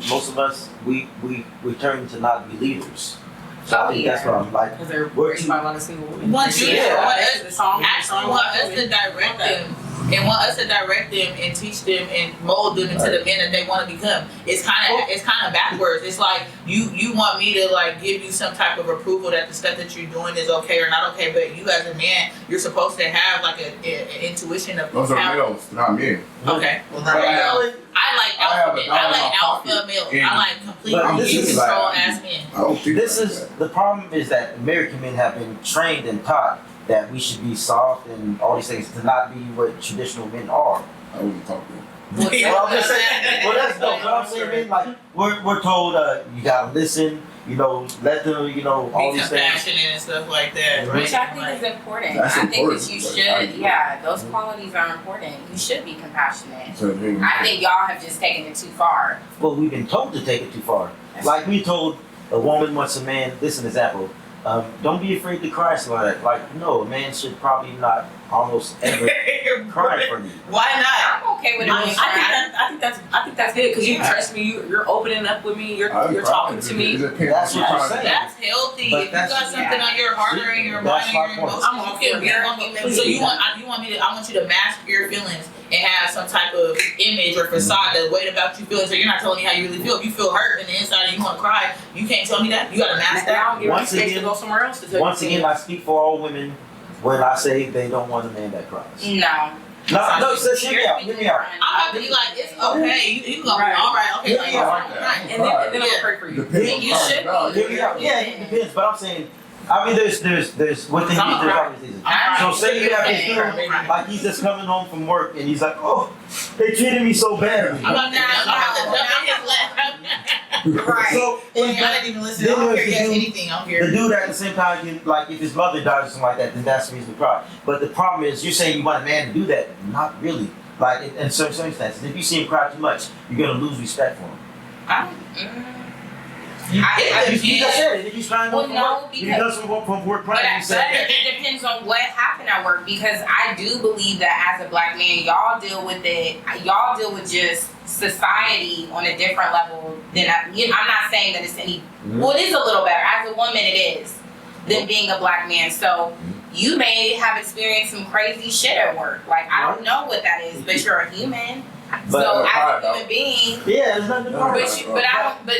most of us, we turn to not be leaders. So I think that's what I'm like. Because they're We're raised too- by a lot of single women. Want you Yeah. actually want us to direct them and want us to direct them and teach them and mold them into the men that they want to become. It's kind of backwards. It's like you want me to like give you some type of approval that the stuff that you're doing is okay or not okay, but you as a man, you're supposed to have like an intuition of Those are how. males, not men. Okay. Well, I like I have alpha a men. dog I in like my alpha pocket. males. And- I like complete But this is control like- ass men. I don't think This like is that. the problem is that American men have been trained and taught that we should be soft and all these things to not be what traditional men are. I wouldn't talk to Well, I'm just saying. Well, that's dope. What I'm saying, man, like we're told you gotta listen. You know, let them. You know, all Be these things. compassionate and stuff like that, right? Which I think is important. That's I think important, that you but should, yeah, those qualities are important. You should be compassionate. So then, I think y'all have just taken it too far. Well, we've been told to take it too far. Like we told a woman wants a man. This is an example. Don't be afraid to cry. So like, no, a man should probably not almost ever cry for me. Why not? I'm okay with I it. think that's good because you trust me. You're opening up with me. You're talking to me. That's what you're saying. That's healthy. But If you that's- got something on your heart or in your That's mind or my your point. emotions, you can be on it. So you want me to? I want you to mask your feelings and have some type of image or facade that way about you feel. So you're not telling me how you really feel. If you feel hurt in the inside and you want to cry, you can't tell me that. You got to mask that. Now, give me Once space again- to go somewhere else to tell Once you. again, I speak for all women when I say they don't want a man that cries. No. No, so hear me out. Hear me out. I'm about to be like, it's okay. You gonna be all right. Okay, like, Yeah. all right. And then I'm gonna pray for you. Depends You on should the Hear me out. Yeah, it depends. But I'm saying, I mean, there's within I'm there's right. always reasons. I'm So right. say you have this Okay. dude, like he's just coming home from work and he's like, oh, they treated me so badly. I'm about to jump in his lap. Right. So I didn't even listen. I Then don't there's care the yes dude- anything. I'm here. the dude at the same time, can, like if his mother dies or something like that, then that's the reason to cry. But the problem is, you're saying you want a man to do that. Not really. Like in certain circumstances, if you see him cry too much, you're gonna lose respect for him. You just said it. If he's crying Well, home from no, work, if he does from work But crying, you said it depends on what happened at work, because I do believe that as a black man, y'all deal with just society on a different level than I'm not saying that it's any. Well, it is a little better as a woman. It is than being a black man. So you may have experienced some crazy shit at work. Like I don't know what that is, but you're a human. But, So cry as a human being, yeah, there's nothing to cry about. but I don't. But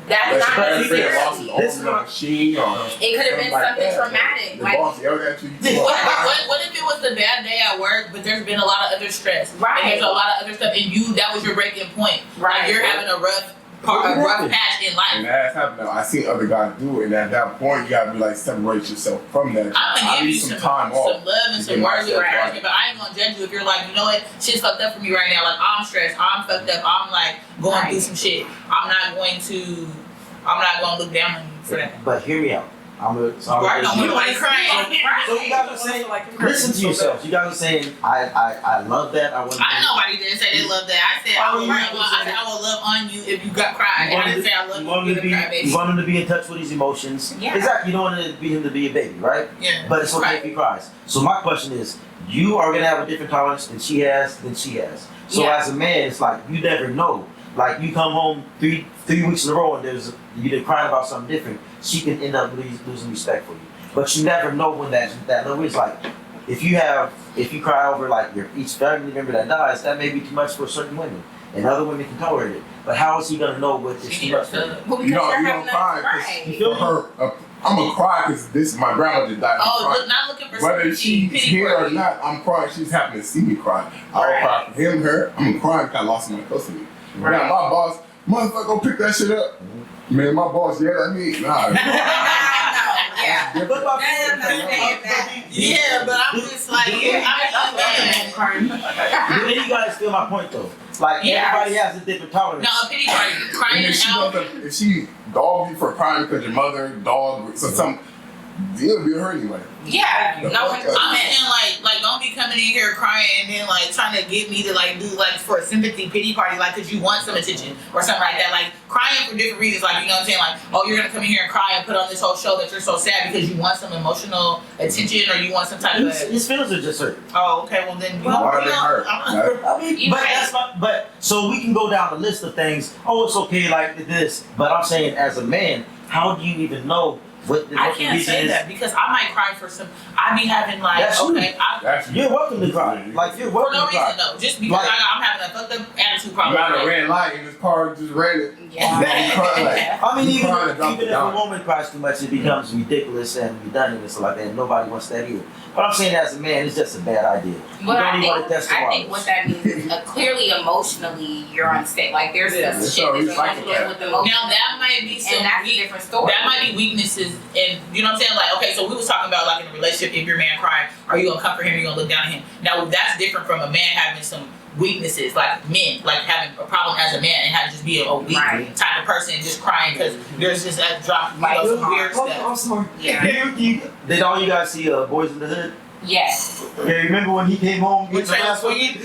that's not But if it lost necessarily. his own machine or It could have been something traumatic. the Like boss yelled at you. What if it was a bad day at work, but there's been a lot of other stress? Right. And there's a lot of other stuff, and that was your breaking point. Right. Like you're having a rough patch in life. And that's happened. I seen other guys do it, and at that point, you gotta be like separate yourself from that. I'm gonna I give you need some time off. love and to some get words of myself encouragement, but I ain't gonna judge you if you're like, you know what, shit's fucked up for me right now. Like I'm stressed, I'm fucked up, I'm like going through some shit. I'm not gonna look down on you for that. But hear me out. Right? Don't nobody crying. So you guys are saying, listen to yourselves. You guys are saying, I love that. I want to. Nobody didn't say they love that. I said I will love on you if you got cried. I didn't say I love You want him to be, you want him to be in touch with his emotions. Yeah. Exactly. You don't want him to be a baby, right? Yeah. But it's okay Right. if he cries. So my question is, you are gonna have a different tolerance than she has. So Yeah. as a man, it's like you never know. Like you come home three weeks in a row and you did crying about something different. She can end up losing respect for you. But you never know when that level is. Like if you cry over like each family member that dies, that may be too much for certain women, and other women can tolerate it. But how is he gonna know what is too much for you? well, You don't having cry a- 'cause right. You feel me? I'm gonna cry because my grandma just died. I'm Oh, crying. not looking for Whether some she's pity here or party. not, I'm crying. She's happy to see me cry. I'll Right. cry for him, her. I'm crying because I lost my custody. Right. Now my boss, motherfucker, go pick that shit up. Man, my boss yelled at me. Nah. Yeah. But my Yeah, but I'm just like, I'm Do any guys feel my point though? Like Yes. everybody has a different tolerance. no, a pity party, And crying if she out. if she dogged you for crying because your mother dog so something, It'll be her anyway. Yeah, no one. I'm saying like don't be coming in here crying and then like trying to get me to like do like for a sympathy pity party like because you want some attention or something like that. Like crying for different reasons. Like you know what I'm saying. Like oh you're gonna come in here and cry and put on this whole show that you're so sad because you want some emotional attention or you want some type of. His feelings are just hurt. Oh okay well then. Why they hurt? I mean, but that's but so we can go down the list of things. Oh, it's okay like this. But I'm saying as a man, how do you even know? I can't say that because I might cry for some. I be having like That's okay, you're welcome to cry. Like you're for welcome no to cry. reason though, just because Like- I'm having a fucked up attitude You problem. got a red light in his car, just ran it. Yeah. You cry like, I mean, You even, trying to drop even it if a down. woman cries too much, it becomes ridiculous and redundant and stuff like that. And nobody wants that either. But I'm saying, as a man, it's just a bad idea. But you I don't even want to think, test the I think waters. what that means is clearly emotionally you're unstable. Like there's some It's shit so that's recycled going on with Now emotions, that might be some and that's a weak, different story. that might be weaknesses, and you know what I'm saying. Like okay, so we was talking about like in a relationship, if your man crying, are you gonna comfort him? Or you gonna look down at him? Now that's different from a man having some weaknesses, like men, like having a problem as a man and having just be a weak Right. type of person and just crying because there's just a drop, you Like, know, some weird Oh, stuff. I'm sorry. Yeah. Did all you guys see Boys in the Hood? Yes. Yeah, remember when he came home? With Taylor Swift?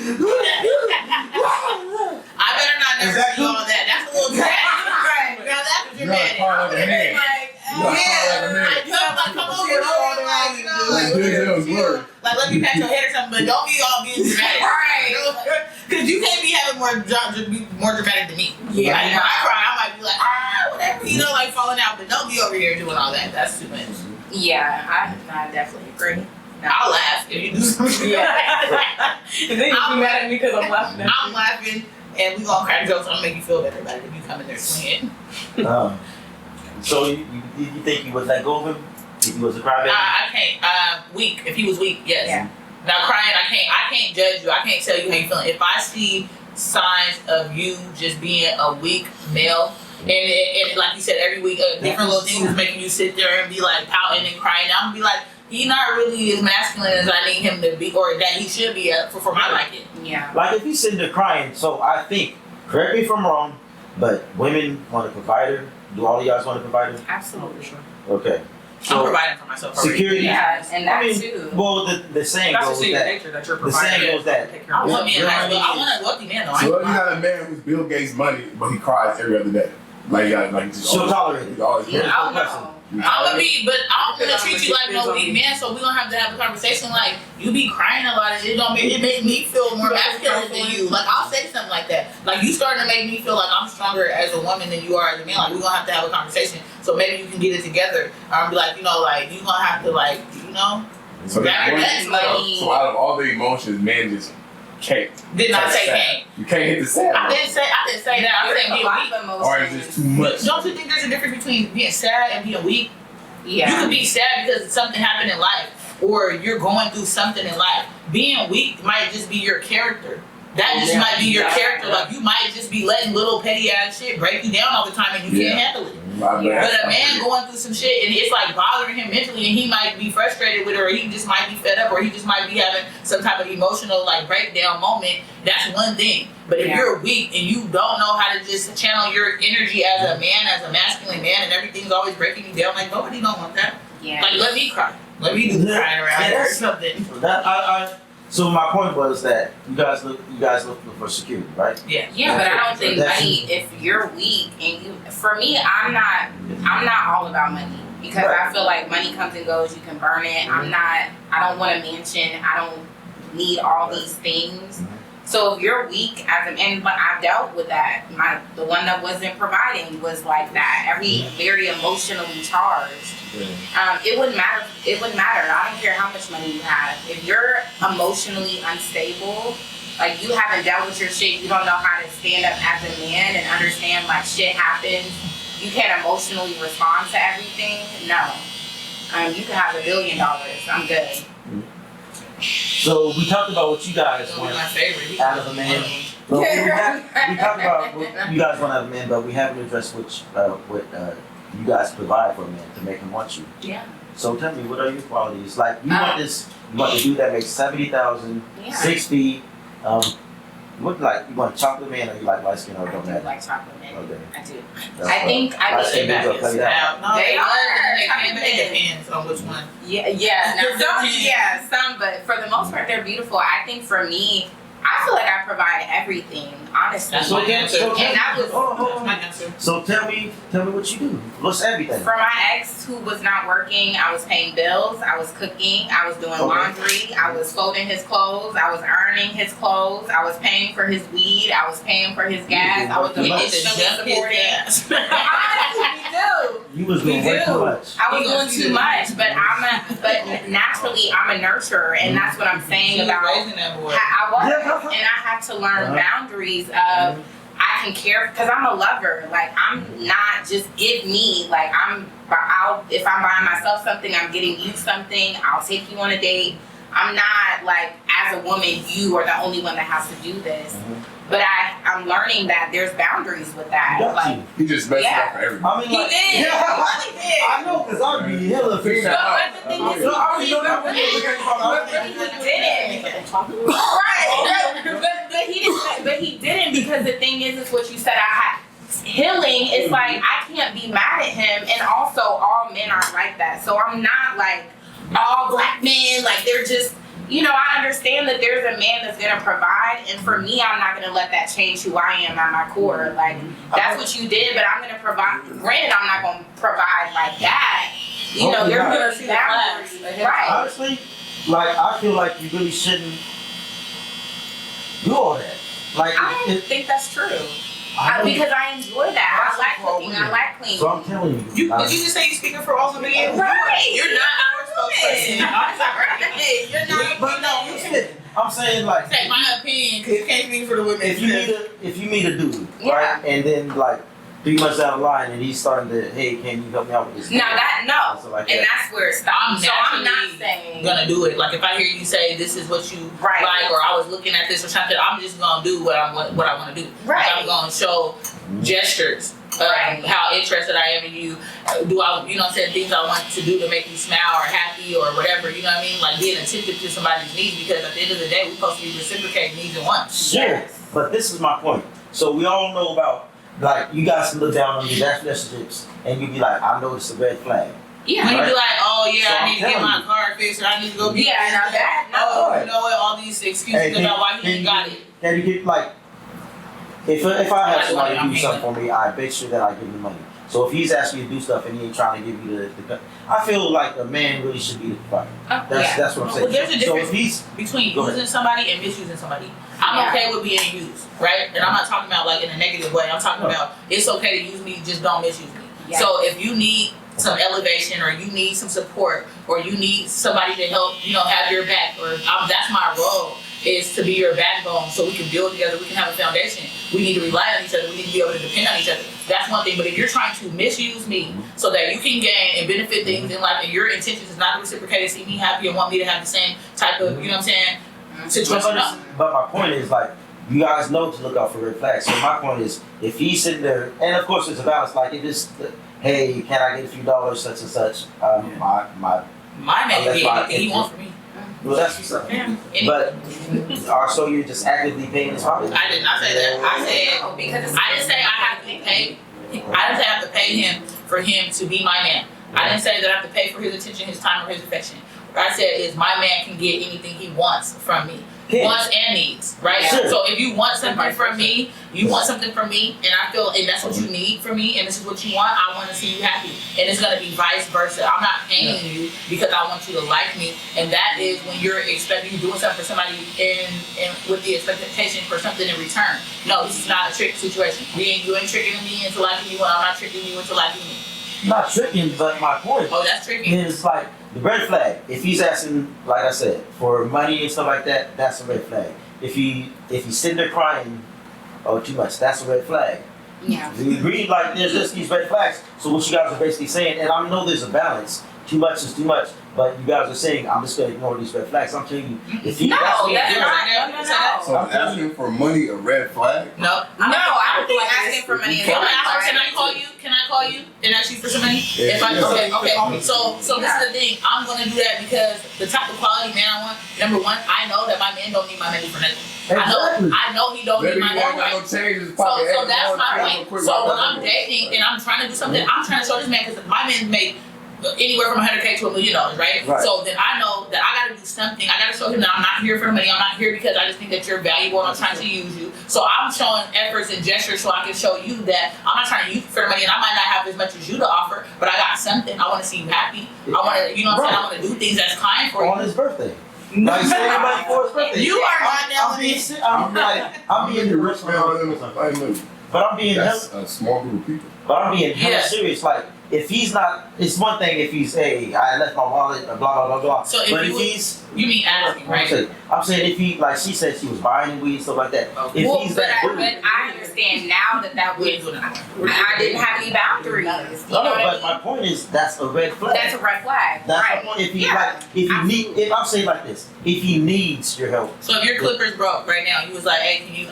I better not never Is that see all that. That's a little dramatic. Now that's You gotta call like a man. You gotta call like a man. I felt like come over here, like, you know, Like Denzel's word. like let me pat your head or something, but don't be all being dramatic, right? Because you can't be having more dramatic than me. Yeah. Like, when I cry, I might be like whatever, you know, like falling out, but don't be over here doing all that. That's too much. Yeah, I definitely agree. No. I'll laugh if you do something. And then you be mad at me because I'm laughing at I'm laughing, and we gonna crack jokes. I'm gonna make you feel better about it if you come in there swinging. So you think you would let go of him if he was a crybaby? I can't. Weak. If he was weak, yes. Yeah. Now crying, I can't judge you. I can't tell you how you feeling. If I see signs of you just being a weak male, and like you said, every week different little things is making you sit there and be like pouting and crying, I'm gonna be like, he's not really as masculine as I need him to be, or that he should be for my liking. Yeah. Like if he's sitting there crying, so I think, correct me if I'm wrong, but women want a provider. Do all of y'all want a provider? Absolutely. Okay. I'm So providing for myself. already. security. Yeah, and that I mean, too. well, the saying That's goes just in your that nature that you're the providing. saying goes that I want me a nice, Yeah. I want a wealthy man though. So you I got a man who's Bill Gates' money, but he cries every other day. Like, you got like just she'll always, tolerate it. he's always I don't know. I'm gonna be, but I'm gonna treat you like no weak man. So we gonna have to have a conversation. Like you be crying a lot, and it made me feel more masculine than you. Like I'll say something like that. Like you starting to make me feel like I'm stronger as a woman than you are as a man. Like we gonna have to have a conversation. So maybe you can get it together. I'll be like, you know, like you gonna have to like, you know, So, That- that that's money. so out of all the emotions, men just can't. did not say Sad. can't. You can't hit the sad. I didn't say that. I'm saying a being lot weak. of Or is emotions. it too much? Don't you think there's a difference between being sad and being weak? You Yeah. could be sad because something happened in life, or you're going through something in life. Being weak might just be your character. That just might be your character. Like you might just be letting little petty ass shit break you down all the time, and you can't handle it. But a man going through some shit and it's like bothering him mentally, and he might be frustrated with it, or he just might be fed up, or he just might be having some type of emotional like breakdown moment. That's one thing. But if you're weak and you don't know how to just channel your energy as a man, as a masculine man, and everything's always breaking you down, like nobody don't want that. Yeah. Like let me cry. Let me do the crying around Yeah, here or that's- something. So my point was that you guys look for security, right? Yeah. Yeah, but I don't think That's- money. If you're weak and you, for me, I'm not all about money because Right. I feel like money comes and goes. You can burn it. I don't want a mansion. I don't need all these things. So if you're weak as a man, but I've dealt with that. The one that wasn't providing was like that. Very emotionally charged. It wouldn't matter. It wouldn't matter. I don't care how much money you have. If you're emotionally unstable, like you haven't dealt with your shit, you don't know how to stand up as a man and understand like shit happens. You can't emotionally respond to everything. No. You can have $1 billion. I'm good. So we talked about what you guys That was want my favorite. out of a man. But we talked about what you guys want out of a man, but we haven't addressed what you guys provide for a man to make him want you. Yeah. So tell me, what are your qualities? Like you want a dude that makes 70,000, Yeah. 6 feet, What like you want chocolate man or you like light skin or I don't do matter? like chocolate men. Okay. I do. That's I think I light skin think dudes are played out. Now, no, They they are. are. It depends on which one. yeah. Now, some, Depends. yeah, some, but for the most part, they're beautiful. I think for me, I feel like I provide everything, honestly. That's my answer. So And that was That's my answer. So tell me what you do. What's everything? for my ex who was not working. I was paying bills. I was cooking. I was doing Okay. laundry. I was folding his clothes. I was earning his clothes. I was paying for his weed. I was paying for his gas. I was You He did need to emotionally jump his supporting. ass. Honestly, we do. You was doing We way do. too much. I was You gonna doing see too the- much, but naturally I'm a nurturer, and that's what I'm saying She was about. raising that boy. I was, Yeah. and I had to learn Uh-huh. boundaries of I can care because I'm a lover. Like I'm not just give me. Like if I'm buying myself something, I'm getting you something. I'll take you on a date. I'm not like as a woman, you are the only one that has to do this. But I'm learning that there's boundaries with that. You got Like to. He just messed it Yeah. up for everybody. I mean, he like, did. Yeah. He really did. I know, cause I'd be hella figuring that out. But the thing is, I already know that when you look at he didn't. Right. But he didn't because the thing is what you said. I had healing. It's like I can't be mad at him, and also all men aren't like that. So I'm not like all black men. Like they're just. I understand that there's a man that's gonna provide, and for me, I'm not gonna let that change who I am at my core. Like that's what you did, but I'm gonna provide. Granted, I'm not gonna provide like that. Okay, There's right. gonna be boundaries, right? Honestly, like I feel like you really shouldn't do all that. Like, I don't think that's true. I know Because I enjoy that. I like That's all cooking. women. I like cleaning. So I'm telling you. Did you just say you speaking for all women again? Right. You're not our spokesperson. I'm sorry. You're not. But no, you said. I'm saying like. Say my opinion, because you can't speak for the women. If you meet a dude, Yeah. right, and then like 3 months down the line, and he's starting to, hey, can you help me out with this? No, no. Something like And that. that's where it stops. So I'm not naturally saying. gonna do it. Like if I hear you say this is what you Right. like, or I was looking at this or something, I'm just gonna do what I want to do. Right. Like I'm gonna show gestures of Right. how interested I am in you. Do I, things I want to do to make you smile or happy or whatever. You know what I mean? Like being attentive to somebody's needs, because at the end of the day, we're supposed to be reciprocating needs and wants. Sure, Yes. but this is my point. So we all know about, like, you guys can look down on your dash relationships, and you be like, I know it's a red flag. Yeah. When you Right. be like, oh yeah, So I I'm need to get telling my you. car fixed, or I need to go get Yeah, this. now that. Oh, Right. you know what? All these excuses about why he ain't got it. Can you get, like, if I have Like, somebody I'm do something for me, I make sure that I give him money. So if he's asking you to do stuff and he ain't trying to give you the I feel like a man really should be the provider. That's what I'm saying. Well, there's a So difference if he's between Go ahead. using somebody and misusing somebody. I'm Yeah. okay with being used, right? And I'm not talking about like in a negative way. I'm talking No. about it's okay to use me, just don't misuse me. Yeah. So if you need some elevation, or you need some support, or you need somebody to help, have your back, or that's my role, is to be your backbone so we can build together, we can have a foundation. We need to rely on each other, we need to be able to depend on each other. That's one thing. But if you're trying to misuse me so that you can gain and benefit things in life, and your intention is not to reciprocate and see me happy and want me to have the same type of, situation. No. But my point is, like, you guys know to look out for red flags. So my point is, if he's sitting there, and of course it's a balance, like it is, hey, can I get a few dollars, such and such? My My man that's get why anything he wants from me. well, that's what's up. Yeah. But so you're just actively paying his pocket? I did not say that. I said No, because it's I didn't say I have to pay. I didn't say I have to pay him for him to be my man. I didn't say that I have to pay for his attention, his time, or his affection. What I said is my man can get anything he wants from me. Can. Wants and needs, right? Sure. So if you want something from me, you want something from me, and I feel, and that's what you need from me, and this is what you want, I want to see you happy. And it's going to be vice versa. I'm not paying you because I want you to like me, and that is when you're doing something for somebody and with the expectation for something in return. No, this is not a trick situation. You ain't tricking me into liking you, and I'm not tricking you into liking me. Not tricking, but my point Oh, that's tricky. is like the red flag. If he's asking, like I said, for money and stuff like that, that's a red flag. If he's sitting there crying, oh, too much, that's a red flag. yeah. We agree, like there's just these red flags. So what you guys are basically saying, and I know there's a balance. Too much is too much, but you guys are saying I'm just gonna ignore these red flags. I'm telling you, if he No, asks me, that's Yeah. not. No. So asking for money a red flag? No. No, I don't think asking for money is Can a red I flag. call call you and ask you for some money? If I okay. So this is the thing. I'm gonna do that because the type of quality man I want. Number one, I know that my man don't need my money for nothing. I know he don't need my money. Right? So that's my point. So when I'm dating and I'm trying to do something, I'm trying to show this man because my men make anywhere from $100K to $1 million, right? So then I know that I gotta do something. I gotta show him that I'm not here for the money. I'm not here because I just think that you're valuable and I'm trying to use you. So I'm showing efforts and gestures so I can show you that I'm not trying to use you for the money and I might not have as much as you to offer, but I got something. I want to see you happy. I want to, you know what I'm saying? I want to do things that's kind for you. On his birthday. Like, say everybody for his birthday. You are not I'm being the rich man. But I'm being that's a small group of people. But I'm being hella serious. Like, if he's not, it's one thing if he's, hey, I left my wallet, blah, blah, blah, blah. So but if he's, you mean asking, right? I'm saying if he, like she said, she was buying weed, stuff like that. But I understand now that was, I didn't have any boundaries. You know what I mean? My point is, that's a red flag. That's a red flag. That's my point. If he I'm saying like this, if he needs your help. So if your clippers broke right now, you was like, hey, can you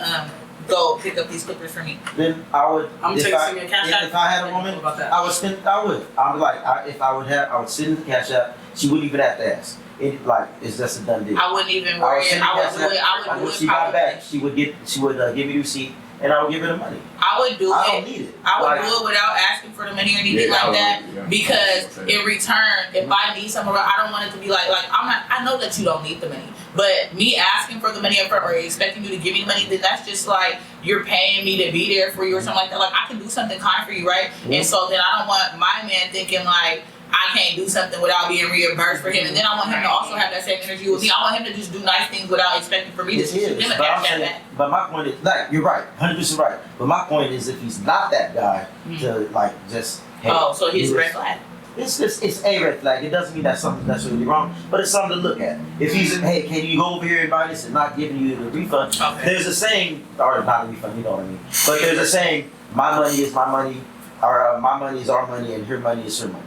go pick up these clippers for me? Then I would. If I had a woman, I would spend. I would. I'm like, I would send the cash out. She wouldn't even have to ask. It's just a done deal. I wouldn't even worry. I would do it. She got back. She would give me the receipt, and I would give her the money. I would do it. I don't need it. I would do it without asking for the money or anything like that. Because in return, if I need something, I don't want it to be like I'm not. I know that you don't need the money, but me asking for the money up front or expecting you to give me the money, then that's just like you're paying me to be there for you or something like that. Like I can do something kind for you, right? Mm-hmm. And so then I don't want my man thinking like I can't do something without being reimbursed for him. And then I want him to also have that same energy with me. I want him to just do nice things without expecting for me to shoot him a cash at that. But my point is, like, you're right, 100% right. But my point is, if he's not that guy to like just so he's red flag. It's a red flag. It doesn't mean that something's necessarily wrong, but it's something to look at. If he's hey, can you go over here and buy this and not giving you the refund? Okay. There's a saying, or not a refund, you know what I mean. But there's a saying, my money is my money, or my money is our money, and her money is her money.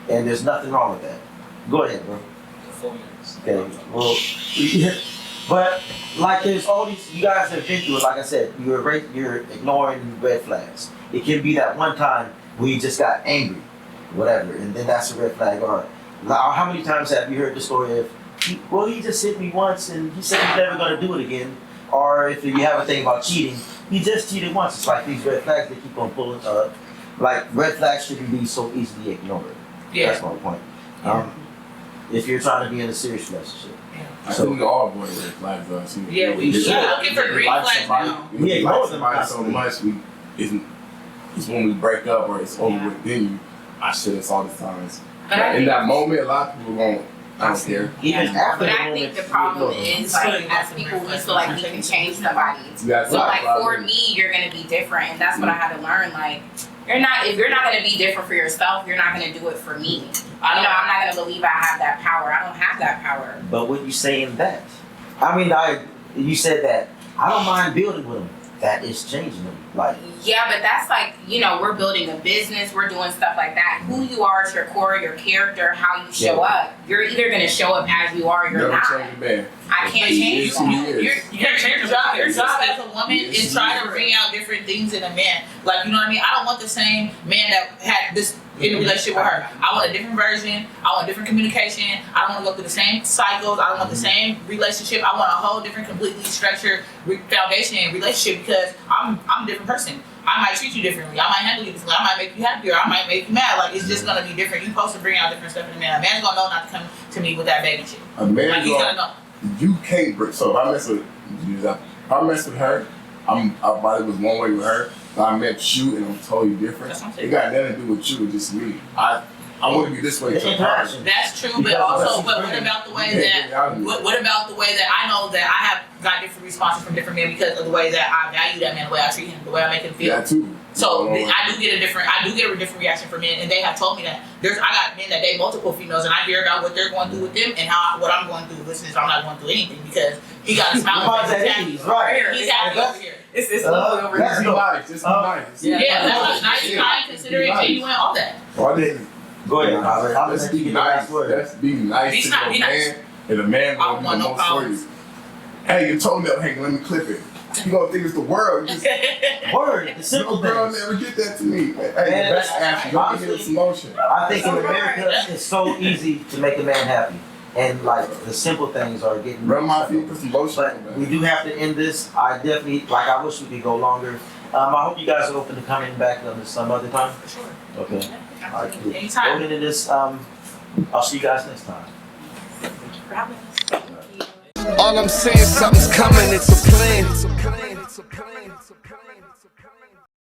And there's nothing wrong with that. Go ahead, bro. 4 minutes. Okay. Well, but like there's all these, you guys have been through it. Like I said, you're ignoring red flags. It can be that one time where you just got angry, whatever, and then that's a red flag. Or how many times have you heard the story of, he just hit me once and he said he's never going to do it again? Or if you have a thing about cheating, he just cheated once. It's like these red flags, they keep on pulling up. Like red flags shouldn't be so easily ignored. Yeah. That's my point. If you're trying to be in a serious relationship. I think we all avoid red flags. Yeah, we should. We're looking for green flags now. We like somebody so much, it's when we break up or it's over with, then you, I shit us all the times. But in that moment, a lot of people won't. I don't care. Even after but I think the problem is like as people we feel like we can change somebody. So like for me, you're gonna be different, and that's what I had to learn. Like if you're not gonna be different for yourself, you're not gonna do it for me. I'm not gonna believe I have that power. I don't have that power. But what you saying that? I mean, you said that I don't mind building with them. That is changing them. Like yeah, but that's like we're building a business, we're doing stuff like that. Who you are is your core, your character, how you show up. You're either gonna show up as you are, or you're not. I can't change you. Your job as a woman is trying to bring out different things in a man. Like you know what I mean? I don't want the same man that had this in a relationship with her. I want a different version. I want different communication. I don't want to go through the same cycles. I don't want the same relationship. I want a whole different, completely structured foundation and relationship because I'm a different person. I might treat you differently. I might handle you differently. I might make you happier. I might make you mad. Like it's just gonna be different. You're supposed to bring out different stuff in a man. A man's gonna know not to come to me with that baby shit. A man like he's gonna know. You can't break. So if I mess with her, I probably was one way with her. But I met you and I'm totally different. It got nothing to do with you. It's just me. I want to be this way to her. That's true, but also, what about the way that? What about the way that I know that I have got different responses from different men because of the way that I value that man, the way I treat him, the way I make him feel. Yeah, too. So I do get a different reaction from men, and they have told me that I got men that date multiple females, and I hear about what they're going through with them and what I'm going through. Listen, I'm not going through anything because he got a smile on his face. He's happy. He's happy over here. It's lovely over here. Just be nice. Just be nice. Yeah, that's nice, kind, considerate, genuine, all that. Go ahead. Let's be nice. Let's be nice to a man, and a man will do the most for you. Hey, you told me, hey, let me clip it. You gonna think it's the world. You just, Word, the simple no girl things. never get that to me. Hey, Man, that's actually go give me some motion. I think in America, it's so easy to make a man happy. And like the simple things are getting. Run my feet, put some lotion But on, man. we do have to end this. I definitely, like, I wish we could go longer. I hope you guys are open to coming back some other time. Sure. Okay. All right, cool. Anytime. Going into this, I'll see you guys next time. Thank you for having us. All I'm saying, something's coming, it's a plan.